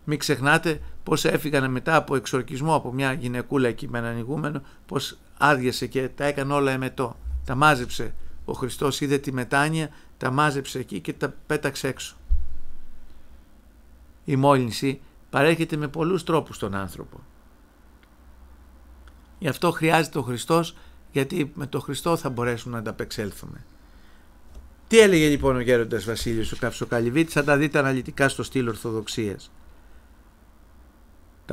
[SPEAKER 2] Μην ξεχνάτε πως έφυγαν μετά από εξορκισμό από μια γυναικούλα εκεί με έναν ηγούμενο, πως άδειασε και τα έκανε όλα εμετό. Τα μάζεψε ο Χριστός, είδε τη μετάνοια, τα μάζεψε εκεί και τα πέταξε έξω. Η μόλυνση παρέρχεται με πολλούς τρόπους στον άνθρωπο. Γι' αυτό χρειάζεται ο Χριστός, γιατί με τον Χριστό θα μπορέσουμε να ανταπεξέλθουμε. Τι έλεγε λοιπόν ο γέροντας Βασίλειος ο Καυσοκαλυβίτης, θα τα δείτε αναλυτικά στο στήλο Ορθοδοξίας.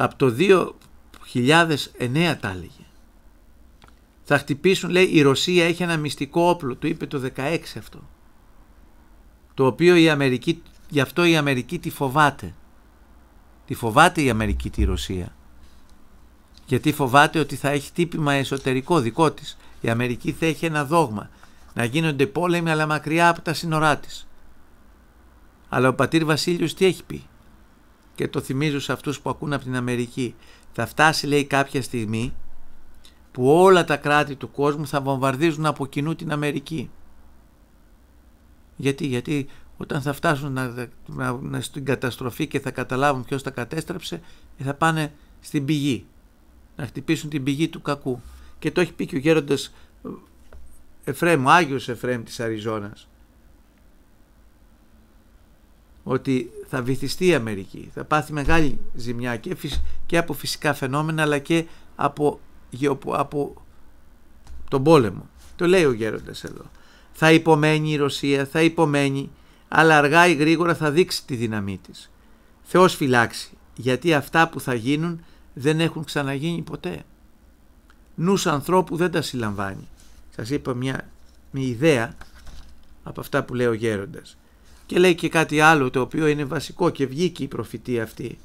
[SPEAKER 2] Από το 2009 τα έλεγε. Θα χτυπήσουν, λέει, η Ρωσία έχει ένα μυστικό όπλο, το είπε το 16 αυτό. Το οποίο η Αμερική, γι' αυτό η Αμερική τη φοβάται. Τη φοβάται η Αμερική τη Ρωσία. Γιατί φοβάται ότι θα έχει τύπημα εσωτερικό δικό της. Η Αμερική θα έχει ένα δόγμα. Να γίνονται πόλεμοι αλλά μακριά από τα σύνορά της. Αλλά ο πατήρ Βασίλειος τι έχει πει? Και το θυμίζω σε αυτούς που ακούν από την Αμερική. Θα φτάσει, λέει, κάποια στιγμή που όλα τα κράτη του κόσμου θα βομβαρδίζουν από κοινού την Αμερική. Γιατί όταν θα φτάσουν στην καταστροφή και θα καταλάβουν ποιος τα κατέστρεψε, θα πάνε στην πηγή. Να χτυπήσουν την πηγή του κακού. Και το έχει πει και ο γέροντας Εφραίμ, ο Άγιος Εφραίμ της Αριζόνας, ότι θα βυθιστεί η Αμερική, θα πάθει μεγάλη ζημιά και από φυσικά φαινόμενα αλλά και από τον πόλεμο. Το λέει ο γέροντας εδώ. Θα υπομένει η Ρωσία, θα υπομένει, αλλά αργά ή γρήγορα θα δείξει τη δύναμή της. Θεός φυλάξει, γιατί αυτά που θα γίνουν δεν έχουν ξαναγίνει ποτέ. Νους ανθρώπου δεν τα συλλαμβάνει. Σας είπα μια ιδέα από αυτά που λέει ο γέροντας. Και λέει και κάτι άλλο το οποίο είναι βασικό και βγήκε η προφητεία αυτή.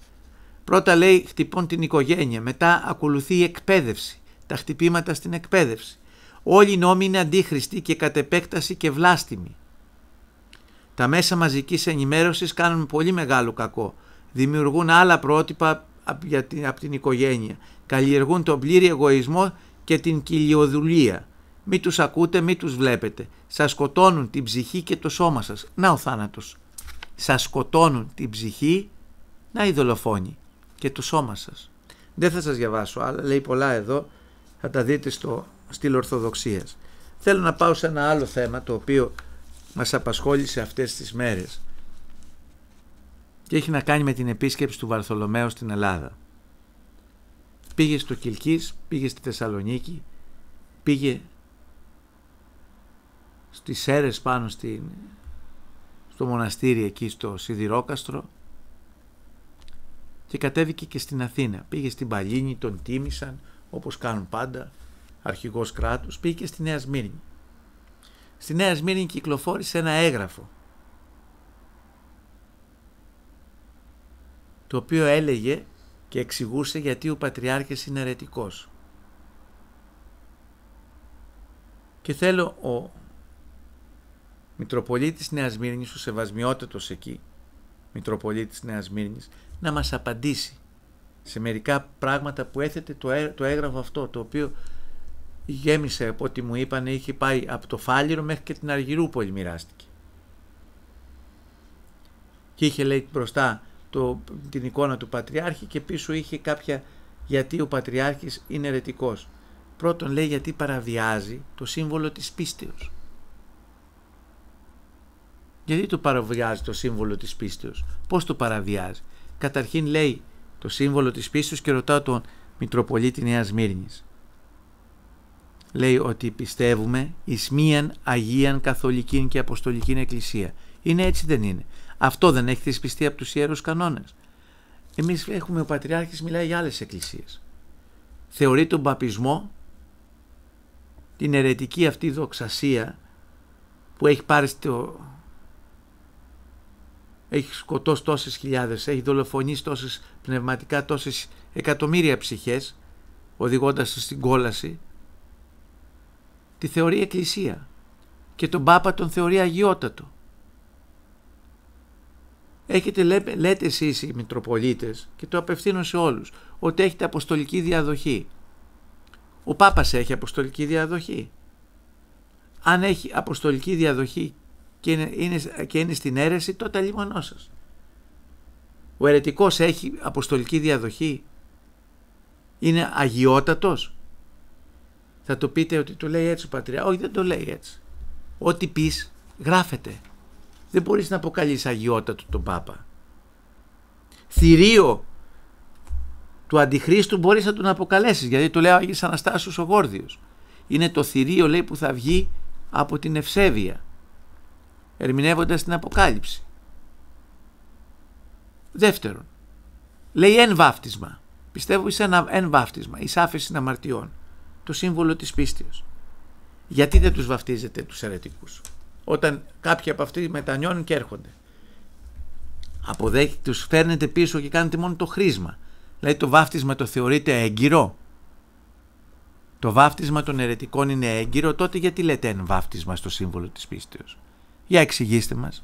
[SPEAKER 2] Πρώτα λέει χτυπών την οικογένεια, μετά ακολουθεί η εκπαίδευση, τα χτυπήματα στην εκπαίδευση. Όλοι οι νόμοι είναι αντίχρηστοι και κατ' επέκταση και βλάστημοι. Τα μέσα μαζικής ενημέρωσης κάνουν πολύ μεγάλο κακό. Δημιουργούν άλλα πρότυπα από την οικογένεια. Καλλιεργούν τον πλήρη εγωισμό και την κοιλιοδουλία. Μη τους ακούτε, μη τους βλέπετε. Σας σκοτώνουν την ψυχή και το σώμα σας. Να ο θάνατος. Σας σκοτώνουν την ψυχή, να η δολοφόνη και το σώμα σας. Δεν θα σας διαβάσω άλλα, λέει πολλά εδώ, θα τα δείτε στο στήλο Ορθοδοξίας. Θέλω να πάω σε ένα άλλο θέμα το οποίο μας απασχόλησε αυτές τις μέρες και έχει να κάνει με την επίσκεψη του Βαρθολομαίου στην Ελλάδα. Πήγε στο Κιλκής, πήγε στη Θεσσαλονίκη, πήγε στις Σέρρες πάνω στο μοναστήρι εκεί στο Σιδηρόκαστρο και κατέβηκε και στην Αθήνα. Πήγε στην Παλίνη, τον τίμησαν όπως κάνουν πάντα, αρχηγός κράτους. Πήγε και στη Νέα Σμύρνη. Στη Νέα Σμύρνη κυκλοφόρησε ένα έγγραφο το οποίο έλεγε και εξηγούσε γιατί ο Πατριάρχης είναι αιρετικός. Και θέλω ο Μητροπολίτης Νέας Σμύρνης, ο σεβασμιότατος εκεί Μητροπολίτης Νέας Σμύρνης, να μας απαντήσει σε μερικά πράγματα που έθετε το έγγραφο αυτό, το οποίο γέμισε από ό,τι μου είπανε, είχε πάει από το Φάληρο μέχρι και την Αργυρούπολη μοιράστηκε. Και είχε, λέει, μπροστά την εικόνα του Πατριάρχη και πίσω είχε κάποια γιατί ο Πατριάρχης είναι αιρετικός. Πρώτον, λέει, γιατί παραβιάζει το σύμβολο της πίστεως. Γιατί το παραβιάζει το σύμβολο της πίστεως? Πώς το παραβιάζει? Καταρχήν, λέει, το σύμβολο της πίστεως, και ρωτάω τον Μητροπολίτη Νέας Σμύρνης. Λέει ότι πιστεύουμε εις μίαν Αγίαν Καθολικήν και Αποστολικήν Εκκλησία. Είναι έτσι, δεν είναι? Αυτό δεν έχει θεσπιστεί από τους Ιερούς Κανόνες? Εμείς έχουμε, ο Πατριάρχης μιλάει για άλλες εκκλησίες. Θεωρεί τον παπισμό, την αιρετική αυτή δοξασία που έχει πάρει έχει σκοτώσει τόσες χιλιάδες, έχει δολοφονήσει τόσες πνευματικά, τόσες εκατομμύρια ψυχές, οδηγώντας στην κόλαση, τη θεωρεί εκκλησία και τον Πάπα τον θεωρεί αγιότατο. λέτε εσείς οι Μητροπολίτες, και το απευθύνω σε όλους, ότι έχετε αποστολική διαδοχή. Ο Πάπας έχει αποστολική διαδοχή. Αν έχει αποστολική διαδοχή και είναι στην αίρεση, τότε λίμωνό σας. Ο αιρετικός έχει αποστολική διαδοχή. Είναι αγιότατος. Θα το πείτε ότι το λέει έτσι ο Πατριάρχης. Όχι, δεν το λέει έτσι. Ό,τι πεις γράφεται. Δεν μπορείς να αποκαλείς αγιότατο τον Πάπα. Θηρίο του Αντιχρίστου μπορείς να τον αποκαλέσεις, γιατί το λέει ο Άγιος Αναστάσιος ο Γόρδιος. Είναι το θηρίο, λέει, που θα βγει από την ευσέβεια, ερμηνεύοντας την Αποκάλυψη. Δεύτερον, λέει εν βάφτισμα. Πιστεύω εις ένα εν βάφτισμα, εις άφεση αμαρτιών, το σύμβολο της πίστεως. Γιατί δεν τους βαφτίζετε τους αιρετικούς, όταν κάποιοι από αυτοί μετανιώνουν και έρχονται? Τους φέρνετε πίσω και κάνετε μόνο το χρήσμα. Δηλαδή το βάφτισμα το θεωρείτε έγκυρο? Το βάφτισμα των αιρετικών είναι έγκυρο? Τότε γιατί λέτε εν βάφτισμα στο σύμβολο της πίστεως? Για εξηγήστε μας.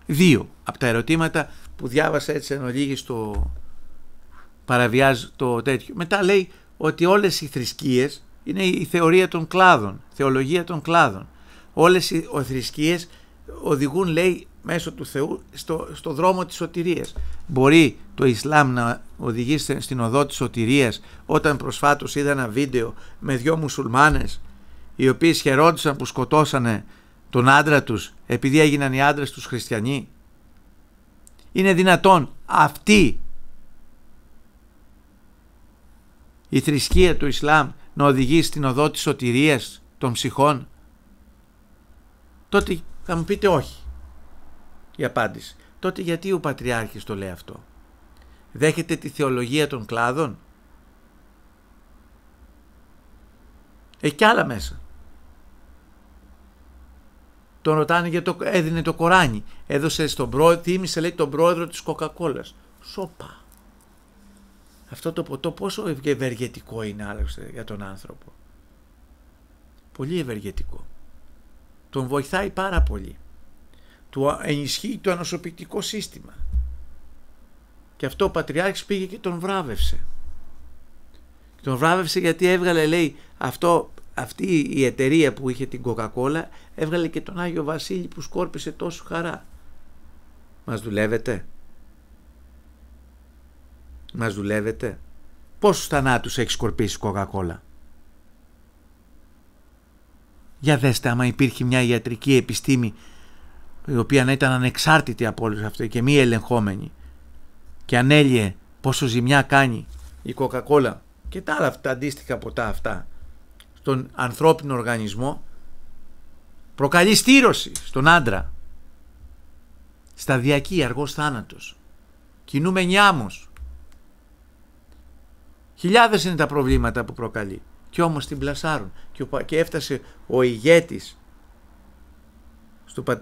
[SPEAKER 2] 2 από τα ερωτήματα που διάβασα έτσι εν ολίγης, το παραβιάζει το τέτοιο. Μετά λέει ότι όλες οι θρησκείες είναι η θεωρία των κλάδων, θεολογία των κλάδων. Όλες οι θρησκείες οδηγούν, λέει, μέσω του Θεού στο δρόμο της σωτηρίας. Μπορεί το Ισλάμ να οδηγήσει στην οδό της σωτηρίας, όταν προσφάτως είδα ένα βίντεο με 2 μουσουλμάνες οι οποίοι χαιρόντουσαν που σκοτώσανε τον άντρα τους επειδή έγιναν οι άντρες τους χριστιανοί? Είναι δυνατόν αυτή η θρησκεία του Ισλάμ να οδηγήσει στην οδό της σωτηρίας των ψυχών? Τότε θα μου πείτε όχι. Η απάντηση. Τότε γιατί ο Πατριάρχης το λέει αυτό? Δέχεται τη θεολογία των κλάδων? Έχει κι άλλα μέσα. Τον ρωτάνε γιατί έδινε το Κοράνι. Έδωσε στον πρόεδρο, θύμισε, λέει, τον πρόεδρο της Κοκακόλας. Σόπα. Αυτό το ποτό πόσο ευεργετικό είναι άλλωστε για τον άνθρωπο. Πολύ ευεργετικό. Τον βοηθάει πάρα πολύ. Του ενισχύει το ανοσοποιητικό σύστημα. Και αυτό ο Πατριάρχης πήγε και τον βράβευσε. Τον βράβευσε γιατί έβγαλε, λέει, αυτή η εταιρεία που είχε την Coca-Cola, έβγαλε και τον Άγιο Βασίλη που σκόρπισε τόσο χαρά. Μας δουλεύετε? Μας δουλεύετε? Πόσους θανάτους έχει σκορπίσει η Coca-Cola? Για δέστε, άμα υπήρχε μια ιατρική επιστήμη η οποία να ήταν ανεξάρτητη από όλους αυτό και μη ελεγχόμενη και ανέλυε πόσο ζημιά κάνει η Coca-Cola και τα άλλα αυτά αντίστοιχα ποτά αυτά στον ανθρώπινο οργανισμό, προκαλεί στήρωση στον άντρα, σταδιακή, αργός θάνατος, κινούμενη άμμος. Χιλιάδες είναι τα προβλήματα που προκαλεί και όμως την πλασάρουν και έφτασε ο ηγέτης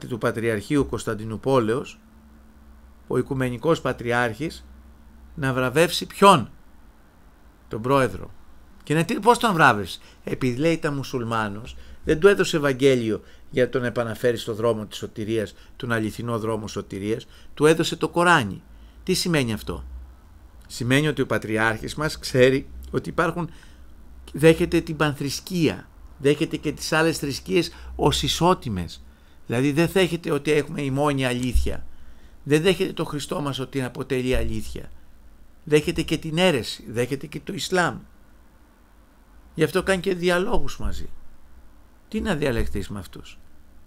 [SPEAKER 2] του Πατριαρχείου Κωνσταντινουπόλεως, ο Οικουμενικός Πατριάρχης, να βραβεύσει ποιον? Τον πρόεδρο. Και πώς τον βράβευσε? Επειδή, λέει, ήταν μουσουλμάνος, δεν του έδωσε Ευαγγέλιο για να τον επαναφέρει στο δρόμο της σωτηρίας, τον αληθινό δρόμο σωτηρίας, του έδωσε το Κοράνι. Τι σημαίνει αυτό? Σημαίνει ότι ο Πατριάρχης μας ξέρει ότι δέχεται την πανθρησκεία, δέχεται και τις άλλες θρησκείες ως ισότιμες. Δηλαδή δεν δέχεται ότι έχουμε η μόνη αλήθεια. Δεν δέχεται το Χριστό μας ότι αποτελεί αλήθεια. Δέχεται και την αίρεση, δέχεται και το Ισλάμ. Γι' αυτό κάνει και διαλόγους μαζί. Τι να διαλεχθείς με αυτούς?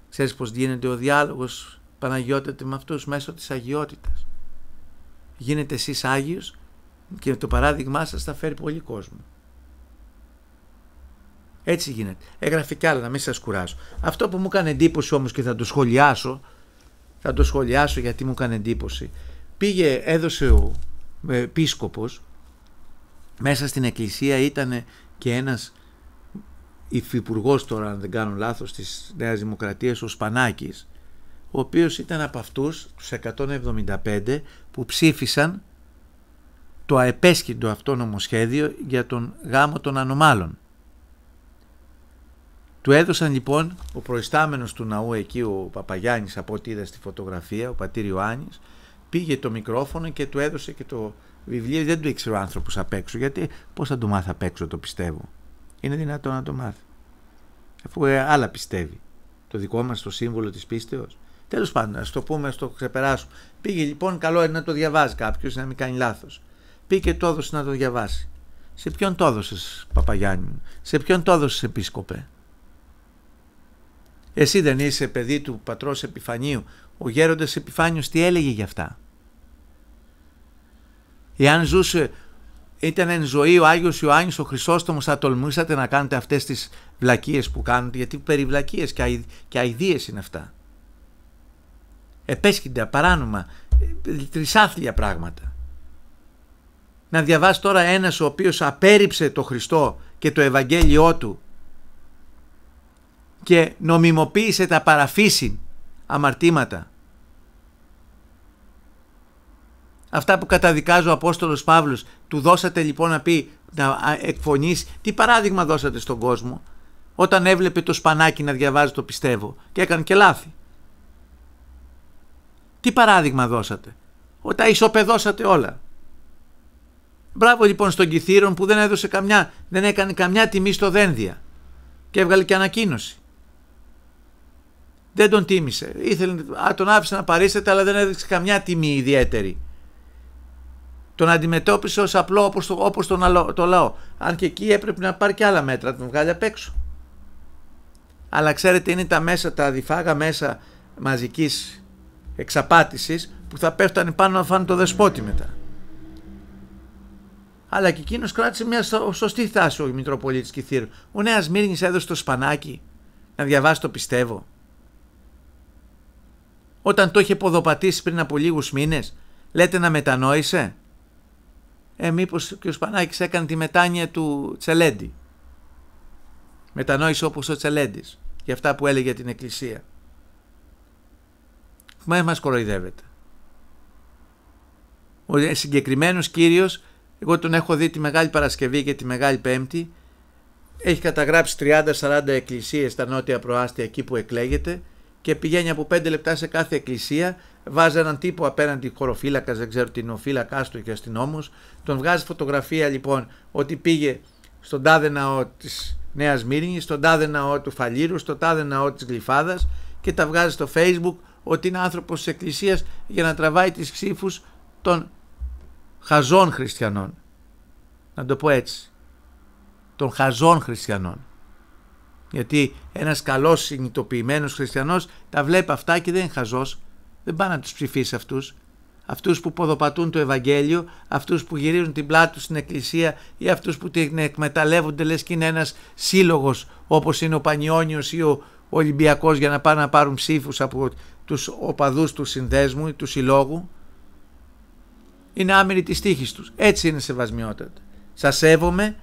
[SPEAKER 2] Ξέρεις πως γίνεται ο διάλογος, Παναγιώτατε, με αυτούς μέσω της αγιότητας? Γίνετε εσείς Άγιος και το παράδειγμά σας θα φέρει πολύ κόσμο. Έτσι γίνεται. Έγραφε κι άλλα, να μην σας κουράσω. Αυτό που μου έκανε εντύπωση όμως και θα το σχολιάσω γιατί μου έκανε εντύπωση. Έδωσε ο επίσκοπος, μέσα στην εκκλησία ήταν και ένας υφυπουργός, τώρα αν δεν κάνω λάθος, της Νέας Δημοκρατίας, ο Σπανάκης, ο οποίος ήταν από αυτούς τους 175 που ψήφισαν το αεπέσχυντο αυτό νομοσχέδιο για τον γάμο των ανομάλων. Του έδωσαν λοιπόν ο προϊστάμενος του ναού εκεί, ο Παπαγιάννης, από ό,τι είδα στη φωτογραφία, ο πατήρ Ιωάννης, πήγε το μικρόφωνο και του έδωσε και το βιβλίο. Δεν του ήξερε ο άνθρωπος απ' έξω, γιατί πώς θα το μάθει απ' έξω, το πιστεύω. Είναι δυνατόν να το μάθει, αφού άλλα πιστεύει. Το δικό μας το σύμβολο της πίστεως. Τέλος πάντων, ας το πούμε, ας το ξεπεράσουμε. Πήγε λοιπόν, καλό είναι να το διαβάζει κάποιος, να μην κάνει λάθος. Πήγε και το έδωσε να το διαβάσει. Σε ποιον το έδωσες, Παπαγιάννη? Σε ποιον το έδωσες, επίσκοπε? Εσύ δεν είσαι παιδί του πατρός Επιφανίου? Ο γέροντας Επιφάνιος τι έλεγε γι' αυτά? Εάν ζούσε, ήταν εν ζωή ο Άγιος Ιωάννης ο Χρυσόστομος, θα τολμούσατε να κάνετε αυτές τις βλακίες που κάνετε? Γιατί περιβλακίες και αηδίες είναι αυτά. Επέσχυνται, παράνομα, τρισάθλια πράγματα. Να διαβάσει τώρα ένας ο οποίος απέρριψε το Χριστό και το Ευαγγέλιό του και νομιμοποίησε τα παραφύσιν αμαρτήματα. Αυτά που καταδικάζει ο Απόστολος Παύλος, του δώσατε λοιπόν να πει, να εκφωνήσει. Τι παράδειγμα δώσατε στον κόσμο όταν έβλεπε το σπανάκι να διαβάζει το πιστεύω και έκανε και λάθη? Τι παράδειγμα δώσατε? Όταν ισοπεδώσατε όλα. Μπράβο λοιπόν στον Κιθήρον που δεν έκανε καμιά τιμή στο Δένδια και έβγαλε και ανακοίνωση. Δεν τον τίμησε. Τον άφησε να παρίσταται, αλλά δεν έδειξε καμιά τιμή ιδιαίτερη. Τον αντιμετώπισε ως απλό όπως το λαό. Αν και εκεί έπρεπε να πάρει και άλλα μέτρα, να τον βγάλει απ' έξω. Αλλά ξέρετε, είναι τα αδιφάγα μέσα μαζικής εξαπάτησης που θα πέφτανε πάνω να φάνε το δεσπότη μετά. Αλλά και εκείνος κράτησε μια σωστή θάση, ο Μητροπολίτης Κιθήρου. Ο Νέας Σμύρνης έδωσε το σπανάκι να διαβάσει το πιστεύω. Όταν το είχε ποδοπατήσει πριν από λίγους μήνες, λέτε να μετανόησε? Μήπως και ο Σπανάκης έκανε τη μετάνοια του Τσελέντη? Μετανόησε όπως ο Τσελέντης για αυτά που έλεγε την Εκκλησία. Μας κοροϊδεύεται. Ο συγκεκριμένος κύριος, εγώ τον έχω δει τη Μεγάλη Παρασκευή και τη Μεγάλη Πέμπτη, έχει καταγράψει 30-40 εκκλησίες στα νότια προάστια εκεί που εκλέγεται και πηγαίνει από 5 λεπτά σε κάθε εκκλησία, βάζει έναν τύπο απέναντι, χωροφύλακας, δεν ξέρω τι είναι ο φύλακας του και αστυνόμος, τον βγάζει φωτογραφία λοιπόν ότι πήγε στον τάδε ναό της Νέας Σμύρνης, στον τάδε ναό του Φαλήρου, στον τάδε ναό της Γλυφάδας και τα βγάζει στο Facebook ότι είναι άνθρωπος της εκκλησίας για να τραβάει τις ψήφους των χαζών χριστιανών. Να το πω έτσι. Των χαζών χριστιανών. Γιατί ένας καλός συνειδητοποιημένος χριστιανός τα βλέπει αυτά και δεν είναι χαζός. Δεν πάει να τους ψηφίσει αυτούς. Αυτούς που ποδοπατούν το Ευαγγέλιο, αυτούς που γυρίζουν την πλάτη τους στην εκκλησία ή αυτούς που την εκμεταλλεύονται λες και είναι ένας σύλλογος όπως είναι ο Πανιόνιος ή ο Ολυμπιακός για να πάνε να πάρουν ψήφους από τους οπαδούς του συνδέσμου ή του συλλόγου. Είναι άμυροι της τύχης τους. Έτσι είναι σεβασμιότατα. Σας σέβομαι,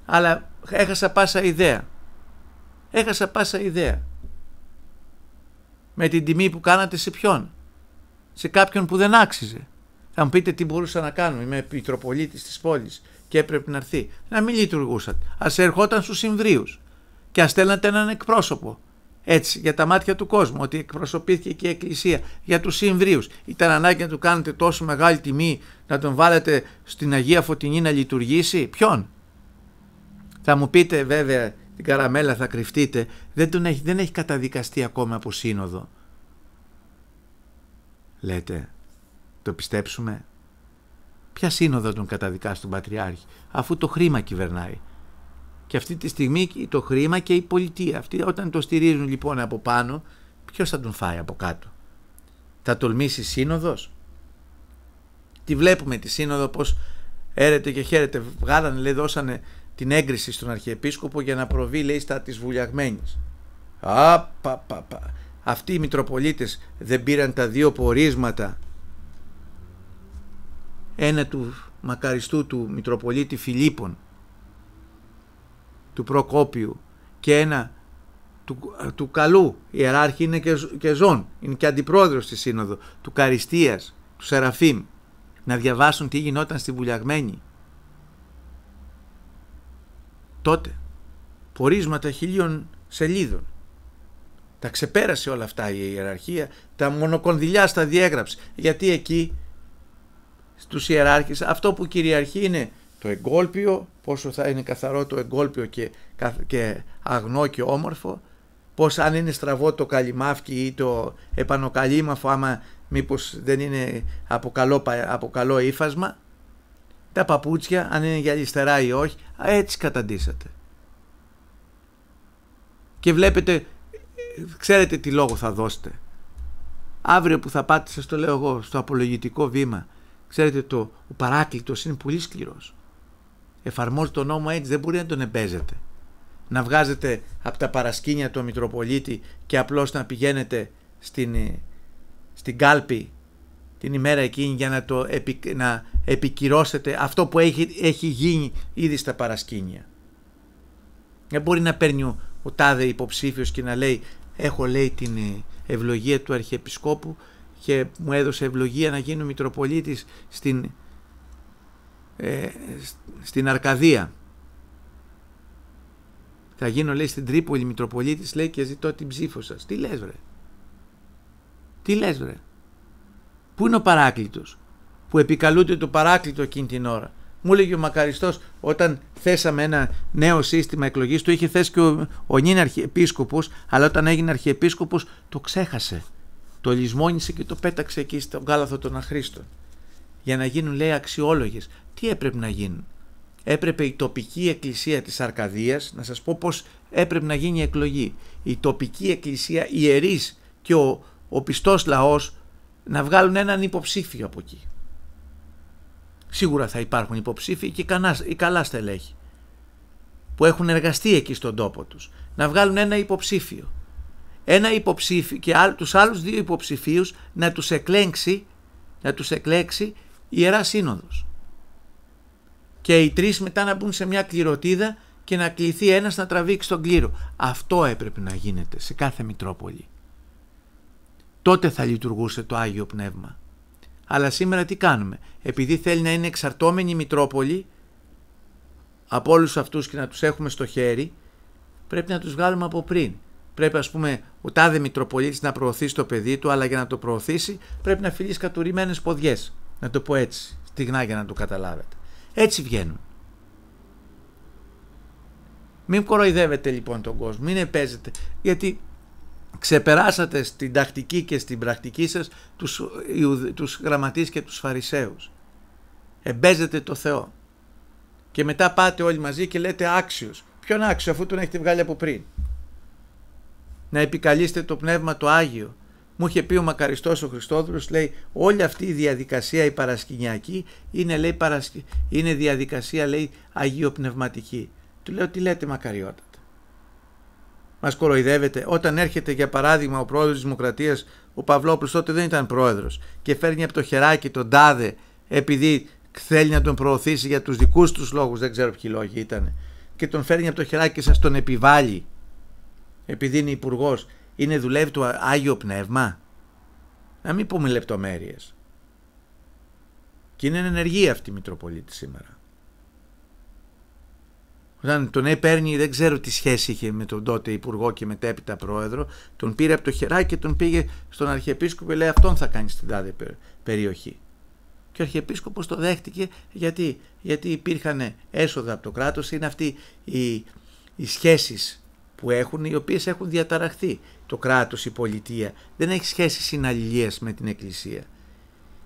[SPEAKER 2] αλλά έχασα πάσα ιδέα. Έχασα πάσα ιδέα. Με την τιμή που κάνατε σε ποιον? Σε κάποιον που δεν άξιζε. Θα μου πείτε τι μπορούσα να κάνω. Είμαι Μητροπολίτης της πόλης και έπρεπε να έρθει. Να μην λειτουργούσατε. Ας ερχόταν στους Ιμβρίους και ας στέλνατε έναν εκπρόσωπο. Έτσι, για τα μάτια του κόσμου, ότι εκπροσωπήθηκε και η Εκκλησία για τους Ιμβρίους. Ήταν ανάγκη να του κάνετε τόσο μεγάλη τιμή, να τον βάλετε στην Αγία Φωτεινή να λειτουργήσει? Ποιον? Θα μου πείτε βέβαια, την καραμέλα θα κρυφτείτε, δεν έχει καταδικαστεί ακόμα από σύνοδο. Λέτε, το πιστέψουμε? Ποια σύνοδο τον καταδικάσει τον Πατριάρχη, αφού το χρήμα κυβερνάει? Και αυτή τη στιγμή το χρήμα και η πολιτεία. Αυτοί όταν το στηρίζουν λοιπόν από πάνω, ποιος θα τον φάει από κάτω? Θα τολμήσει σύνοδος? Τη βλέπουμε τη σύνοδο πως έρεται και χαίρεται. Βγάλανε, λέει, δώσανε την έγκριση στον Αρχιεπίσκοπο για να προβεί, λέει, στα της Βουλιαγμένης. Αυτοί οι Μητροπολίτες δεν πήραν τα δύο πορίσματα, ένα του μακαριστού του Μητροπολίτη Φιλίππων, του Προκόπιου, και ένα του καλού ιεράρχη, είναι και ζών, είναι και αντιπρόεδρος στη Σύνοδο, του Καριστίας, του Σεραφείμ, να διαβάσουν τι γινόταν στη Βουλιαγμένη? Τότε πορίσματα 1000 σελίδων. Τα ξεπέρασε όλα αυτά η ιεραρχία, τα μονοκονδυλιά στα διέγραψε. Γιατί εκεί στους ιεράρχες αυτό που κυριαρχεί είναι το εγκόλπιο, πόσο θα είναι καθαρό το εγκόλπιο και αγνό και όμορφο, πώς αν είναι στραβό το καλυμάφκι ή το επανοκαλύμαφο, άμα μήπως δεν είναι από καλό ύφασμα, τα παπούτσια αν είναι γυαλιστερά ή όχι, έτσι καταντήσατε. Και βλέπετε, ξέρετε τι λόγο θα δώσετε. Αύριο που θα πάτε, σας το λέω εγώ, στο απολογητικό βήμα, ξέρετε ο παράκλητος είναι πολύ σκληρός. Εφαρμόζει τον νόμο έτσι, δεν μπορεί να τον εμπέζετε. Να βγάζετε από τα παρασκήνια του Μητροπολίτη και απλώς να πηγαίνετε στην κάλπη την ημέρα εκείνη για να επικυρώσετε αυτό που έχει γίνει ήδη στα παρασκήνια. Δεν μπορεί να παίρνει ο τάδε υποψήφιος και να λέει έχω λέει την ευλογία του Αρχιεπισκόπου και μου έδωσε ευλογία να γίνω Μητροπολίτης στην Αρκαδία. Θα γίνω λέει στην Τρίπολη Μητροπολίτης λέει και ζητώ την ψήφο σας. Τι λες βρε? Τι λες βρε? Πού είναι ο παράκλητος που επικαλούνται το παράκλητο εκείνη την ώρα? Μου έλεγε ο Μακαριστός όταν θέσαμε ένα νέο σύστημα εκλογής, το είχε θέσει και ο νυν Αρχιεπίσκοπος, αλλά όταν έγινε Αρχιεπίσκοπος το ξέχασε. Το λησμόνισε και το πέταξε εκεί στον κάλαθο των αχρήστων. Για να γίνουν λέει αξιόλογες. Τι έπρεπε να γίνουν? Έπρεπε η τοπική εκκλησία της Αρκαδίας, να σας πω πώς έπρεπε να γίνει η εκλογή. Η τοπική εκκλησία, οι ιερείς και ο πιστός λαός να βγάλουν έναν υποψήφιο από εκεί. Σίγουρα θα υπάρχουν υποψήφοι και καλά στελέχη που έχουν εργαστεί εκεί στον τόπο τους. Να βγάλουν ένα υποψήφιο. Ένα υποψήφιο και τους άλλους δύο υποψηφίους να τους εκλέξει η Ιερά Σύνοδος. Και οι τρεις μετά να μπουν σε μια κληροτίδα και να κληθεί ένας να τραβήξει τον κλήρο. Αυτό έπρεπε να γίνεται σε κάθε Μητρόπολη. Τότε θα λειτουργούσε το Άγιο Πνεύμα. Αλλά σήμερα τι κάνουμε? Επειδή θέλει να είναι εξαρτώμενη η Μητρόπολη από όλους αυτούς και να τους έχουμε στο χέρι, πρέπει να τους βγάλουμε από πριν. Πρέπει ας πούμε ο τάδε Μητροπολίτης να προωθήσει το παιδί του, αλλά για να το προωθήσει πρέπει να φιλήσει κατουρημένες ποδιές. Να το πω έτσι, στιγνά για να το καταλάβετε. Έτσι βγαίνουν. Μην κοροϊδεύετε λοιπόν τον κόσμο, μην επέζετε, γιατί ξεπεράσατε στην τακτική και στην πρακτική σας τους γραμματείς και τους φαρισαίους. Εμπέζετε το Θεό. Και μετά πάτε όλοι μαζί και λέτε άξιος. Ποιον άξιο αφού τον έχετε βγάλει από πριν? Να επικαλείστε το Πνεύμα το Άγιο. Μου είχε πει ο Μακαριστός ο Χριστόδουλος, λέει, όλη αυτή η διαδικασία η παρασκηνιακή είναι, λέει, είναι διαδικασία, λέει, αγιοπνευματική. Του λέω, τι λέτε μακαριότατα? Μας κοροϊδεύετε? Όταν έρχεται για παράδειγμα ο πρόεδρος της Δημοκρατίας, ο Παυλόπουλος, τότε δεν ήταν πρόεδρος, και φέρνει από το χεράκι τον τάδε επειδή θέλει να τον προωθήσει για τους δικούς τους λόγους, δεν ξέρω ποιοι λόγοι ήταν, και τον φέρνει από το χεράκι και σας τον επιβάλλει επειδή είναι υπουργός, δουλεύει το Άγιο Πνεύμα? Να μην πούμε λεπτομέρειες. Και είναι ενεργή αυτή η Μητροπολίτη σήμερα. Όταν τον παίρνει, δεν ξέρω τι σχέση είχε με τον τότε υπουργό και μετέπειτα πρόεδρο, τον πήρε από το χεράκι και τον πήγε στον Αρχιεπίσκοπο και λέει αυτόν θα κάνει στην τάδε περιοχή. Και ο Αρχιεπίσκοπος το δέχτηκε γιατί υπήρχαν έσοδα από το κράτος, είναι αυτοί οι σχέσεις που έχουν, οι οποίες έχουν διαταραχθεί. Το κράτος, η πολιτεία δεν έχει σχέσεις συναλληλίας με την Εκκλησία.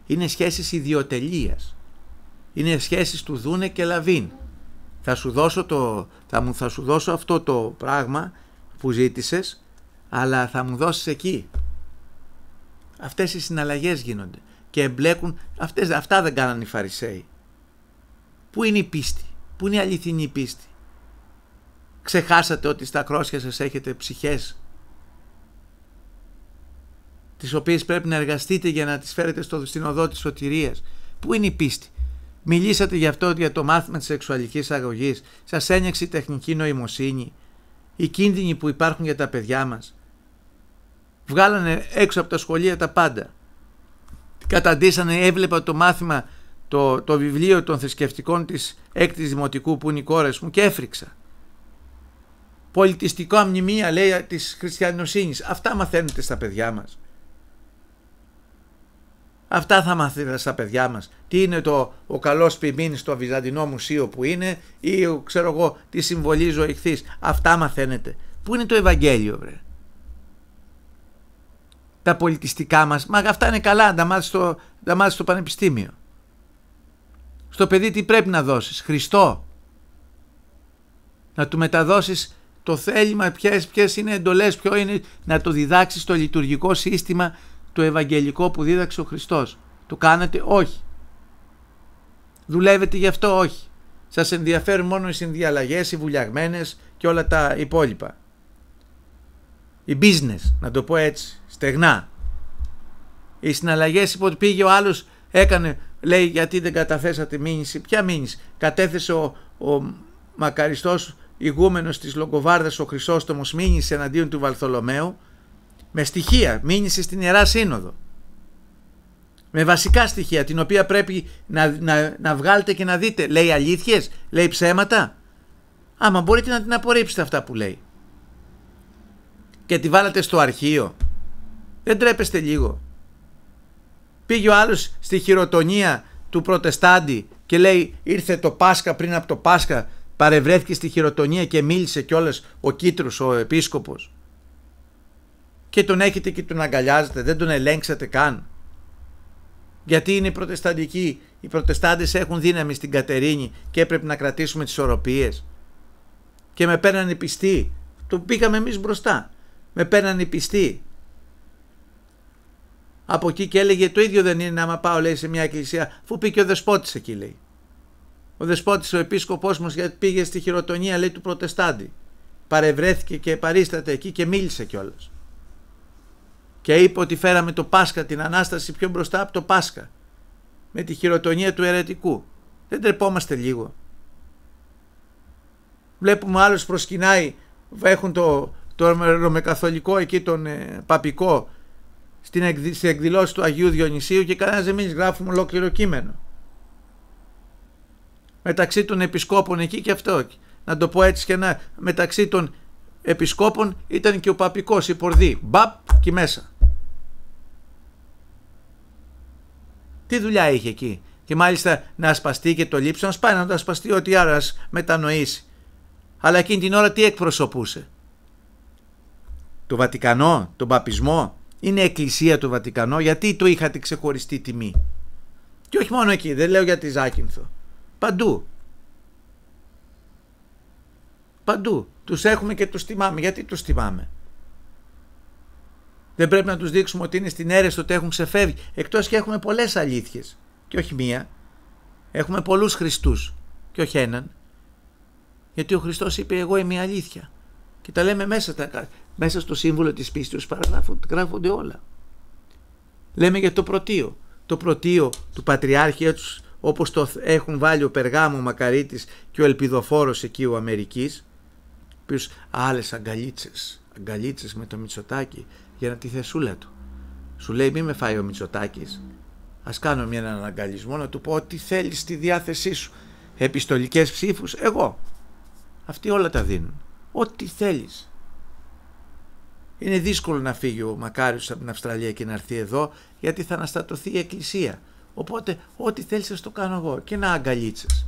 [SPEAKER 2] Είναι σχέσεις ιδιοτελείας. Είναι σχέσεις του Δούνε και Λαβίν. Θα σου δώσω αυτό το πράγμα που ζήτησες, αλλά θα μου δώσεις εκεί. Αυτές οι συναλλαγές γίνονται και εμπλέκουν. Αυτά δεν κάνανε οι Φαρισαίοι. Πού είναι η πίστη? Πού είναι η αληθινή πίστη? Ξεχάσατε ότι στα κρόσια σας έχετε ψυχές τις οποίες πρέπει να εργαστείτε για να τις φέρετε στην οδό της σωτηρίας. Πού είναι η πίστη? Μιλήσατε για το μάθημα της σεξουαλικής αγωγής. Σας ένιωξε η τεχνική νοημοσύνη, οι κίνδυνοι που υπάρχουν για τα παιδιά μας? Βγάλανε έξω από τα σχολεία τα πάντα. Καταντήσανε, έβλεπα το μάθημα, το βιβλίο των θρησκευτικών της 6ης Δημοτικού που είναι οι κόρες μου και έφρυξα. πολιτιστικό μνημεία, λέει, της χριστιανοσύνης. Αυτά μαθαίνετε στα παιδιά μας. Αυτά θα μαθαίνετε στα παιδιά μας. Τι είναι ο καλός ποιμήν στο Βυζαντινό Μουσείο που είναι, ή ξέρω εγώ τι συμβολίζει ο ηχθής. Αυτά μαθαίνετε. Πού είναι το Ευαγγέλιο, βρε? Τα πολιτιστικά μας, μα αυτά είναι καλά να τα μάθεις στο πανεπιστήμιο. Στο παιδί τι πρέπει να δώσεις? Χριστό. Να του μεταδώσεις το θέλημα, ποιες είναι εντολές, ποιο είναι, να το διδάξεις το λειτουργικό σύστημα το ευαγγελικό που δίδαξε ο Χριστός. Το κάνετε? Όχι. Δουλεύετε γι' αυτό? Όχι. Σας ενδιαφέρουν μόνο οι συνδιαλλαγές, οι βουλιαγμένες και όλα τα υπόλοιπα. Η business, να το πω έτσι, στεγνά. Οι συναλλαγές, υπό ότι πήγε ο άλλος, έκανε, λέει, γιατί δεν καταθέσατε μήνυση? Ποια μήνυση? Κατέθεσε ο μακαριστός ηγούμενος της Λογκοβάρδας, ο Χρυσόστομος, μήνυση εναντίον του Βαρθολομαίου, με στοιχεία, μήνυση στην Ιερά Σύνοδο. Με βασικά στοιχεία, την οποία πρέπει να βγάλετε και να δείτε. Λέει αλήθειες, λέει ψέματα? Άμα μπορείτε να την απορρίψετε αυτά που λέει. Και τη βάλατε στο αρχείο. Δεν τρέπεστε λίγο? Πήγε ο άλλος στη χειροτονία του προτεστάντη και λέει, ήρθε το Πάσχα, πριν από το Πάσχα παρευρέθηκε στη χειροτονία και μίλησε κιόλας ο Κίτρους, ο επίσκοπος. Και τον έχετε και τον αγκαλιάζετε, δεν τον ελέγξατε καν. Γιατί είναι προτεσταντικοί, οι προτεστάντες έχουν δύναμη στην Κατερίνη και έπρεπε να κρατήσουμε τις ισορροπίες. Και με παίρνανε πιστοί. Το πήγαμε εμείς μπροστά. Με παίρνανε πιστοί. Από εκεί και έλεγε, το ίδιο δεν είναι άμα πάω, λέει, σε μια εκκλησία, αφού πήγε ο δεσπότης εκεί, λέει. Ο δεσπότης, ο επίσκοπός μας, γιατί πήγε στη χειροτονία, λέει, του προτεστάντη. Παρευρέθηκε και παρίσταται εκεί και μίλησε κιόλας. Και είπε ότι φέραμε το Πάσχα, την Ανάσταση, πιο μπροστά από το Πάσχα. Με τη χειροτονία του αιρετικού. Δεν τρεπόμαστε λίγο? Βλέπουμε άλλος προσκυνάει, έχουν το ρωμαιοκαθολικό εκεί, τον παπικό, στην εκδηλώση του Αγίου Διονυσίου, και κανένας εμείς γράφουμε ολόκληρο κείμενο. Μεταξύ των επισκόπων εκεί και αυτό, να το πω έτσι, και μεταξύ των επισκόπων ήταν και ο παπικός, η πορδί, μπαπ, και μέσα. Τι δουλειά είχε εκεί? Και μάλιστα να ασπαστεί και το λείψο, να σπάει, να το ασπαστεί ό,τι άλλο, μετανοήσει. Αλλά εκείνη την ώρα τι εκπροσωπούσε? Το Βατικανό, τον παπισμό? Είναι εκκλησία του Βατικανό? Γιατί το είχατε ξεχωριστή τιμή? Και όχι μόνο εκεί, δεν λέω για τη Ζάκυνθο. Παντού. Παντού. Τους έχουμε και τους τιμάμε. Γιατί τους τιμάμε? Δεν πρέπει να τους δείξουμε ότι είναι στην αίρεση, ότι έχουν ξεφεύγει? Εκτός και έχουμε πολλές αλήθειες. Και όχι μία. Έχουμε πολλούς Χριστούς. Και όχι έναν. Γιατί ο Χριστός είπε, εγώ είμαι η αλήθεια. Και τα λέμε μέσα στο σύμβολο της πίστης, γράφονται όλα. Λέμε για το πρωτείο. Το πρωτείο του Πατριάρχη, όπως το έχουν βάλει ο Περγάμο, ο Μακαρίτης και ο Ελπιδοφόρος εκεί, ο Αμερικής, οποίος άλλες αγκαλίτσες με το Μητσοτάκη για τη θεσούλα του. Σου λέει, μη με φάει ο Μητσοτάκης, ας κάνω έναν αγκαλισμό, να του πω ό,τι θέλεις στη διάθεσή σου. Επιστολικές ψήφους, εγώ. Αυτοί όλα τα δίνουν. Ό,τι θέλεις. Είναι δύσκολο να φύγει ο Μακάριος από την Αυστραλία και να έρθει εδώ, γιατί θα αναστατωθεί η εκκλησία. Οπότε ό,τι θέλεις θα το κάνω εγώ. Και να αγκαλίτσες.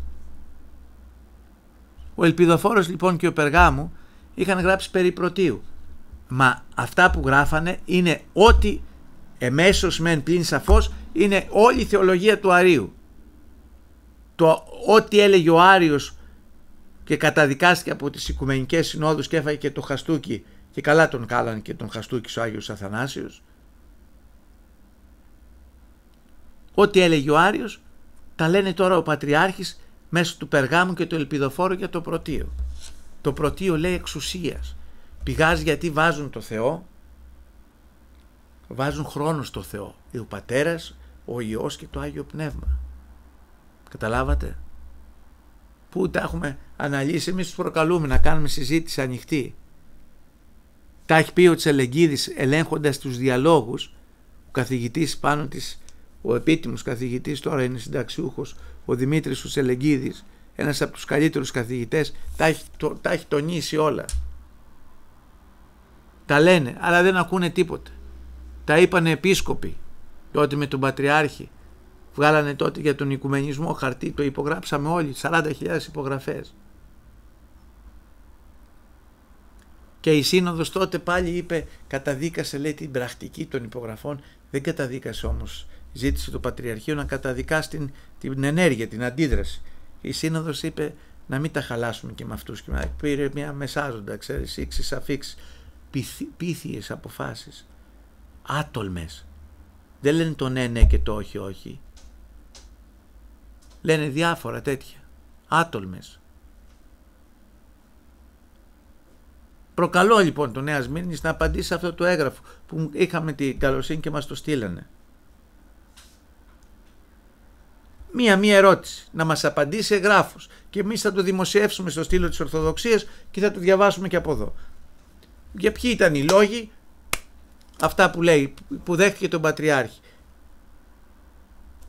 [SPEAKER 2] Ο Ελπιδοφόρος λοιπόν και ο Περγάμου είχαν γράψει περί πρωτείου. Μα αυτά που γράφανε είναι ότι εμέσως μεν πλην σαφώς είναι όλη η θεολογία του Αρείου. Το ό,τι έλεγε ο Άριος και καταδικάστηκε από τις Οικουμενικές Συνόδους και έφαγε και το χαστούκι, και καλά τον κάλανε και τον χαστούκι ο Άγιος Αθανάσιος. Ό,τι έλεγε ο Άριος τα λένε τώρα ο Πατριάρχης μέσω του Περγάμου και του Ελπιδοφόρου για το πρωτείο. Το πρωτείο λέει εξουσίας. Πηγάζει γιατί βάζουν το Θεό, βάζουν χρόνο στο Θεό. Ο Πατέρας, ο Υιός και το Άγιο Πνεύμα. Καταλάβατε? Πού τα έχουμε αναλύσει, εμείς τους προκαλούμε να κάνουμε συζήτηση ανοιχτή. Τα έχει πει ο Τσελεγκίδης ελέγχοντας τους διαλόγους, ο καθηγητής πάνω της, ο επίτιμος καθηγητής, τώρα είναι συνταξιούχος, ο Δημήτρης ο Τσελεγκίδης, ένας από τους καλύτερους καθηγητές, τα έχει τονίσει όλα. Τα λένε, αλλά δεν ακούνε τίποτε. Τα είπανε επίσκοποι τότε με τον Πατριάρχη. Βγάλανε τότε για τον οικουμενισμό χαρτί, το υπογράψαμε όλοι, 40.000 υπογραφές. Και η Σύνοδος τότε πάλι είπε, καταδίκασε, λέει, την πρακτική των υπογραφών. Δεν καταδίκασε όμως. Ζήτησε το Πατριαρχείο να καταδικάσει την ενέργεια, την αντίδραση. Η Σύνοδος είπε να μην τα χαλάσουμε και με αυτούς. Και πήρε μια μεσάζοντα, ξέρεις, ήξεις αφήξεις. Πίθιες αποφάσεις. Άτολμες. Δεν λένε το ναι, ναι και το όχι, όχι. Λένε διάφορα τέτοια. Άτολμες. Προκαλώ λοιπόν τον Νέα Σμύρνης να απαντήσει σε αυτό το έγγραφο που είχαμε την καλοσύνη και μας το στείλανε. Μία ερώτηση. Να μας απαντήσει εγγράφος. Και εμείς θα το δημοσιεύσουμε στο στήλο της Ορθοδοξίας και θα το διαβάσουμε και από εδώ. Για ποιοι ήταν οι λόγοι, αυτά που λέει, που δέχτηκε τον Πατριάρχη.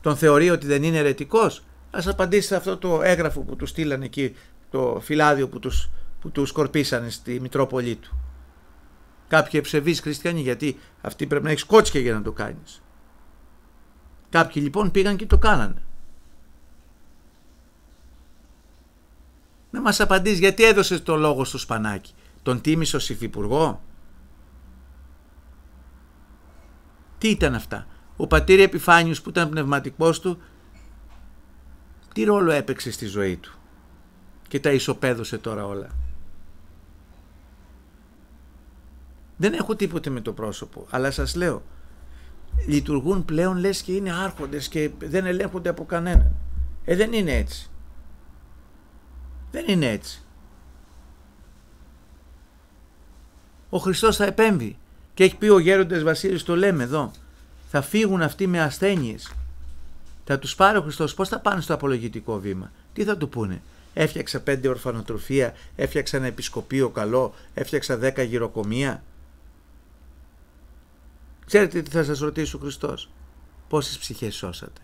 [SPEAKER 2] Τον θεωρεί ότι δεν είναι αιρετικός. Ας απαντήσει σε αυτό το έγγραφο που του στείλανε εκεί, το φυλάδιο που του σκορπίσανε στη Μητρόπολη του. Κάποιοι ευσεβείς χριστιανοί, γιατί αυτοί πρέπει να έχεις κότσια για να το κάνεις. Κάποιοι λοιπόν πήγαν και το κάνανε. Να μας απαντήσει γιατί έδωσε το λόγο στο Σπανάκι. Τον τίμησε ως υφυπουργό. Τι ήταν αυτά. Ο πατήρ Επιφάνιος που ήταν πνευματικός του, τι ρόλο έπαιξε στη ζωή του. Και τα ισοπαίδωσε τώρα όλα. Δεν έχω τίποτε με το πρόσωπο, αλλά σας λέω, λειτουργούν πλέον λες και είναι άρχοντες και δεν ελέγχονται από κανέναν. Δεν είναι έτσι. Δεν είναι έτσι. Ο Χριστός θα επέμβει και έχει πει ο γέροντας Βασίλης, το λέμε εδώ, θα φύγουν αυτοί με ασθένειες. Θα τους πάρει ο Χριστός. Πώς θα πάνε στο απολογητικό βήμα? Τι θα του πούνε? Έφτιαξα 5 ορφανοτροφία, έφτιαξα ένα επισκοπείο καλό, έφτιαξα 10 γυροκομεία. Ξέρετε τι θα σας ρωτήσει ο Χριστός? Πόσες ψυχές σώσατε?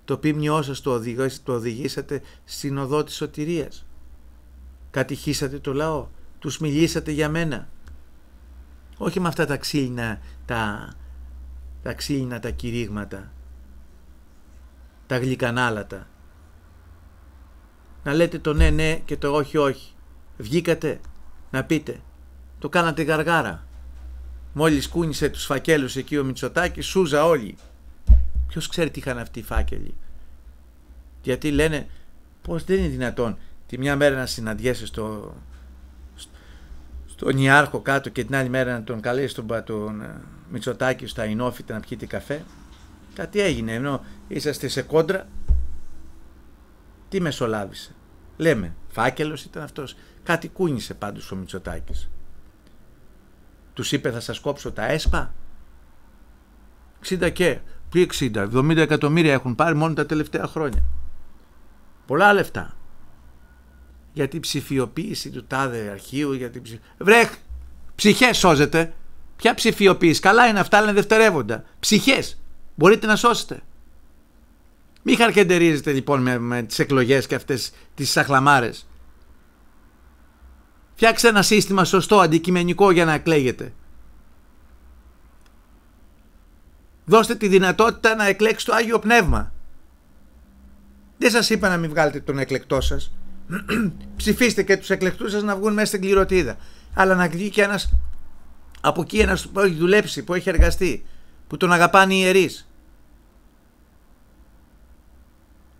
[SPEAKER 2] Το ποίμνιό σας το οδηγήσατε στην οδό της σωτηρίας? Κατηχήσατε το λαό? Τους μιλήσατε για μένα? Όχι με αυτά τα ξύλινα τα κηρύγματα, τα γλυκανάλατα. Να λέτε το ναι ναι και το όχι όχι. Βγήκατε να πείτε, το κάνατε γαργάρα. Μόλις κούνησε τους φακέλους εκεί ο Μητσοτάκης, σούζα όλοι. Ποιος ξέρει τι είχαν αυτοί οι φάκελοι? Γιατί λένε πως δεν είναι δυνατόν τη μια μέρα να συναντιέσαι στον Ιάρχο κάτω και την άλλη μέρα να τον καλέσει τον Μητσοτάκη στα Ινόφυτα να πιείτε καφέ. Κάτι έγινε, ενώ είσαστε σε κόντρα. Τι μεσολάβησε? Λέμε, φάκελος ήταν αυτός. Κάτι κούνησε πάντως ο Μητσοτάκης. Τους είπε θα σας κόψω τα έσπα. 60 και, τι 60, 70 εκατομμύρια έχουν πάρει μόνο τα τελευταία χρόνια. Πολλά λεφτά. Για την ψηφιοποίηση του τάδε αρχείου, Βρέχ, ψυχές σώζετε. Ποια ψηφιοποίηση? Καλά είναι αυτά, αλλά είναι δευτερεύοντα. Ψυχές μπορείτε να σώσετε. Μη χαρκεντερίζετε λοιπόν με τις εκλογές και αυτές τις σαχλαμάρες. Φτιάξτε ένα σύστημα σωστό, αντικειμενικό για να εκλέγετε. Δώστε τη δυνατότητα να εκλέξει το Άγιο Πνεύμα. Δεν σας είπα να μην βγάλετε τον εκλεκτό σας. Ψηφίστε και τους εκλεκτούς σας να βγουν μέσα στην κληροτίδα. Αλλά να βγει και ένας από εκεί, ένας που έχει δουλέψει, που έχει εργαστεί, που τον αγαπάνε οι ιερείς.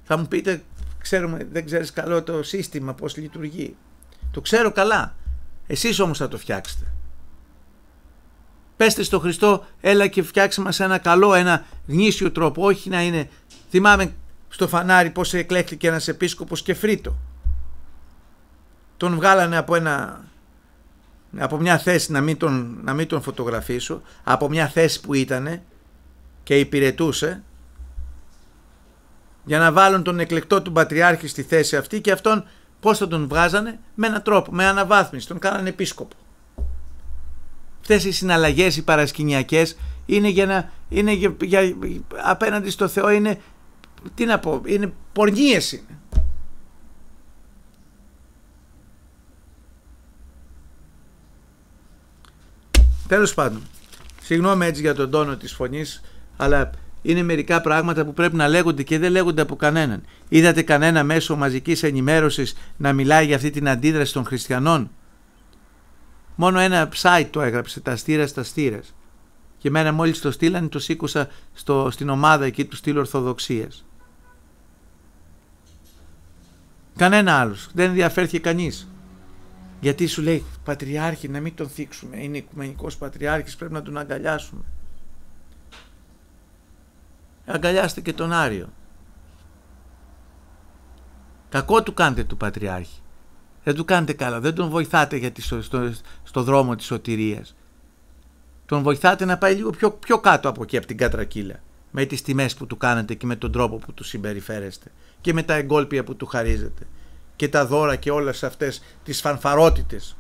[SPEAKER 2] Θα μου πείτε, ξέρουμε, δεν ξέρεις καλό το σύστημα πώς λειτουργεί. Το ξέρω καλά. Εσείς όμως θα το φτιάξετε. Πέστε στο Χριστό, έλα και φτιάξε μας ένα καλό, ένα γνήσιο τρόπο. Όχι να είναι, θυμάμαι στο φανάρι πώς εκλέχθηκε ένας επίσκοπος και φρίτο. Τον βγάλανε από μια θέση, να μην τον φωτογραφίσω, από μια θέση που ήτανε και υπηρετούσε, για να βάλουν τον εκλεκτό του Πατριάρχη στη θέση αυτή, και αυτόν πώς θα τον βγάζανε? Με έναν τρόπο, με αναβάθμιση, τον κάνανε επίσκοπο. Αυτές οι συναλλαγές οι παρασκηνιακές είναι απέναντι στο Θεό, είναι, τι να πω, είναι πορνείες είναι. Τέλος πάντων, συγγνώμη έτσι για τον τόνο της φωνής, αλλά είναι μερικά πράγματα που πρέπει να λέγονται και δεν λέγονται από κανέναν. Είδατε κανένα μέσο μαζικής ενημέρωσης να μιλάει για αυτή την αντίδραση των χριστιανών? Μόνο ένα site το έγραψε, τα στήρας στα στήρας. Και εμένα μόλις το στείλανε το σήκωσα στην ομάδα εκεί του στήλου Ορθοδοξίας. Κανένα άλλος, δεν ενδιαφέρθηκε κανείς. Γιατί σου λέει πατριάρχη να μην τον θίξουμε, είναι οικουμενικός πατριάρχης, πρέπει να τον αγκαλιάσουμε. Αγκαλιάστε και τον Άριο. Κακό του κάνετε του πατριάρχη. Δεν του κάνετε καλά, δεν τον βοηθάτε στο δρόμο της σωτηρίας. Τον βοηθάτε να πάει λίγο πιο κάτω από εκεί, από την κατρακύλα. Με τις τιμές που του κάνετε και με τον τρόπο που του συμπεριφέρεστε. Και με τα εγκόλπια που του χαρίζετε. Και τα δώρα και όλες αυτές τις φανφαρότητες.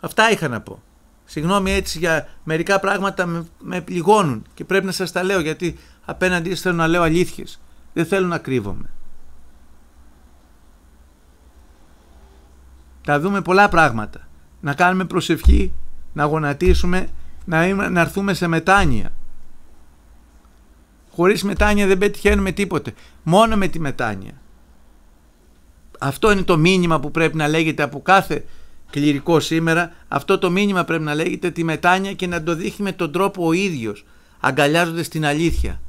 [SPEAKER 2] Αυτά είχα να πω. Συγγνώμη έτσι για μερικά πράγματα με πληγώνουν και πρέπει να σας τα λέω, γιατί απέναντι θέλω να λέω αλήθειες. Δεν θέλω να κρύβομαι. Θα δούμε πολλά πράγματα. Να κάνουμε προσευχή, να γονατίσουμε, να έρθουμε σε μετάνοια. Χωρίς μετάνοια δεν πετυχαίνουμε τίποτε. Μόνο με τη μετάνοια. Αυτό είναι το μήνυμα που πρέπει να λέγεται από κάθε κληρικό σήμερα. Αυτό το μήνυμα πρέπει να λέγεται, τη μετάνοια, και να το δείχνει με τον τρόπο ο ίδιος, αγκαλιάζοντας την αλήθεια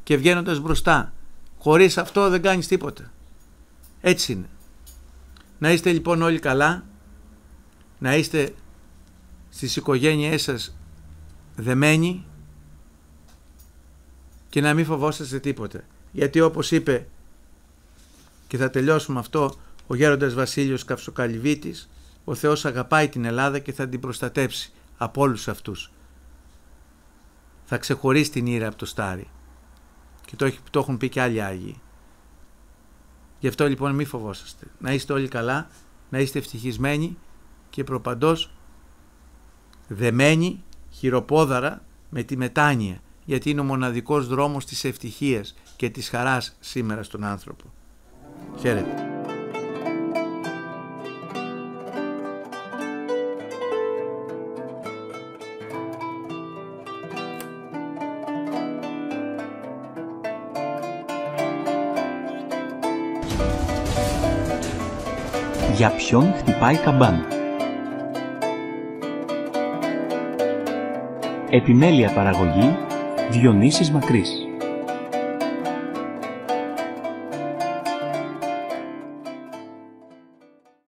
[SPEAKER 2] και βγαίνοντας μπροστά. Χωρίς αυτό δεν κάνεις τίποτα. Έτσι είναι. Να είστε λοιπόν όλοι καλά, να είστε στις οικογένειές σας δεμένοι και να μην φοβόσαστε τίποτε. Γιατί όπως είπε, και θα τελειώσουμε αυτό, ο γέροντας Βασίλειος Καυσοκαλυβίτης, ο Θεός αγαπάει την Ελλάδα και θα την προστατέψει από όλους αυτούς. Θα ξεχωρίσει την Ήρα από το Στάρι. Και το έχουν πει και άλλοι Άγιοι. Γι' αυτό λοιπόν μη φοβόσαστε. Να είστε όλοι καλά, να είστε ευτυχισμένοι και προπαντός δεμένοι χειροπόδαρα με τη μετάνοια, γιατί είναι ο μοναδικός δρόμος της ευτυχίας και της χαράς σήμερα στον άνθρωπο. Χαίρετε.
[SPEAKER 1] Για ποιον χτυπάει καμπάνα? Επιμέλεια παραγωγή Διονύσης Μακρύς.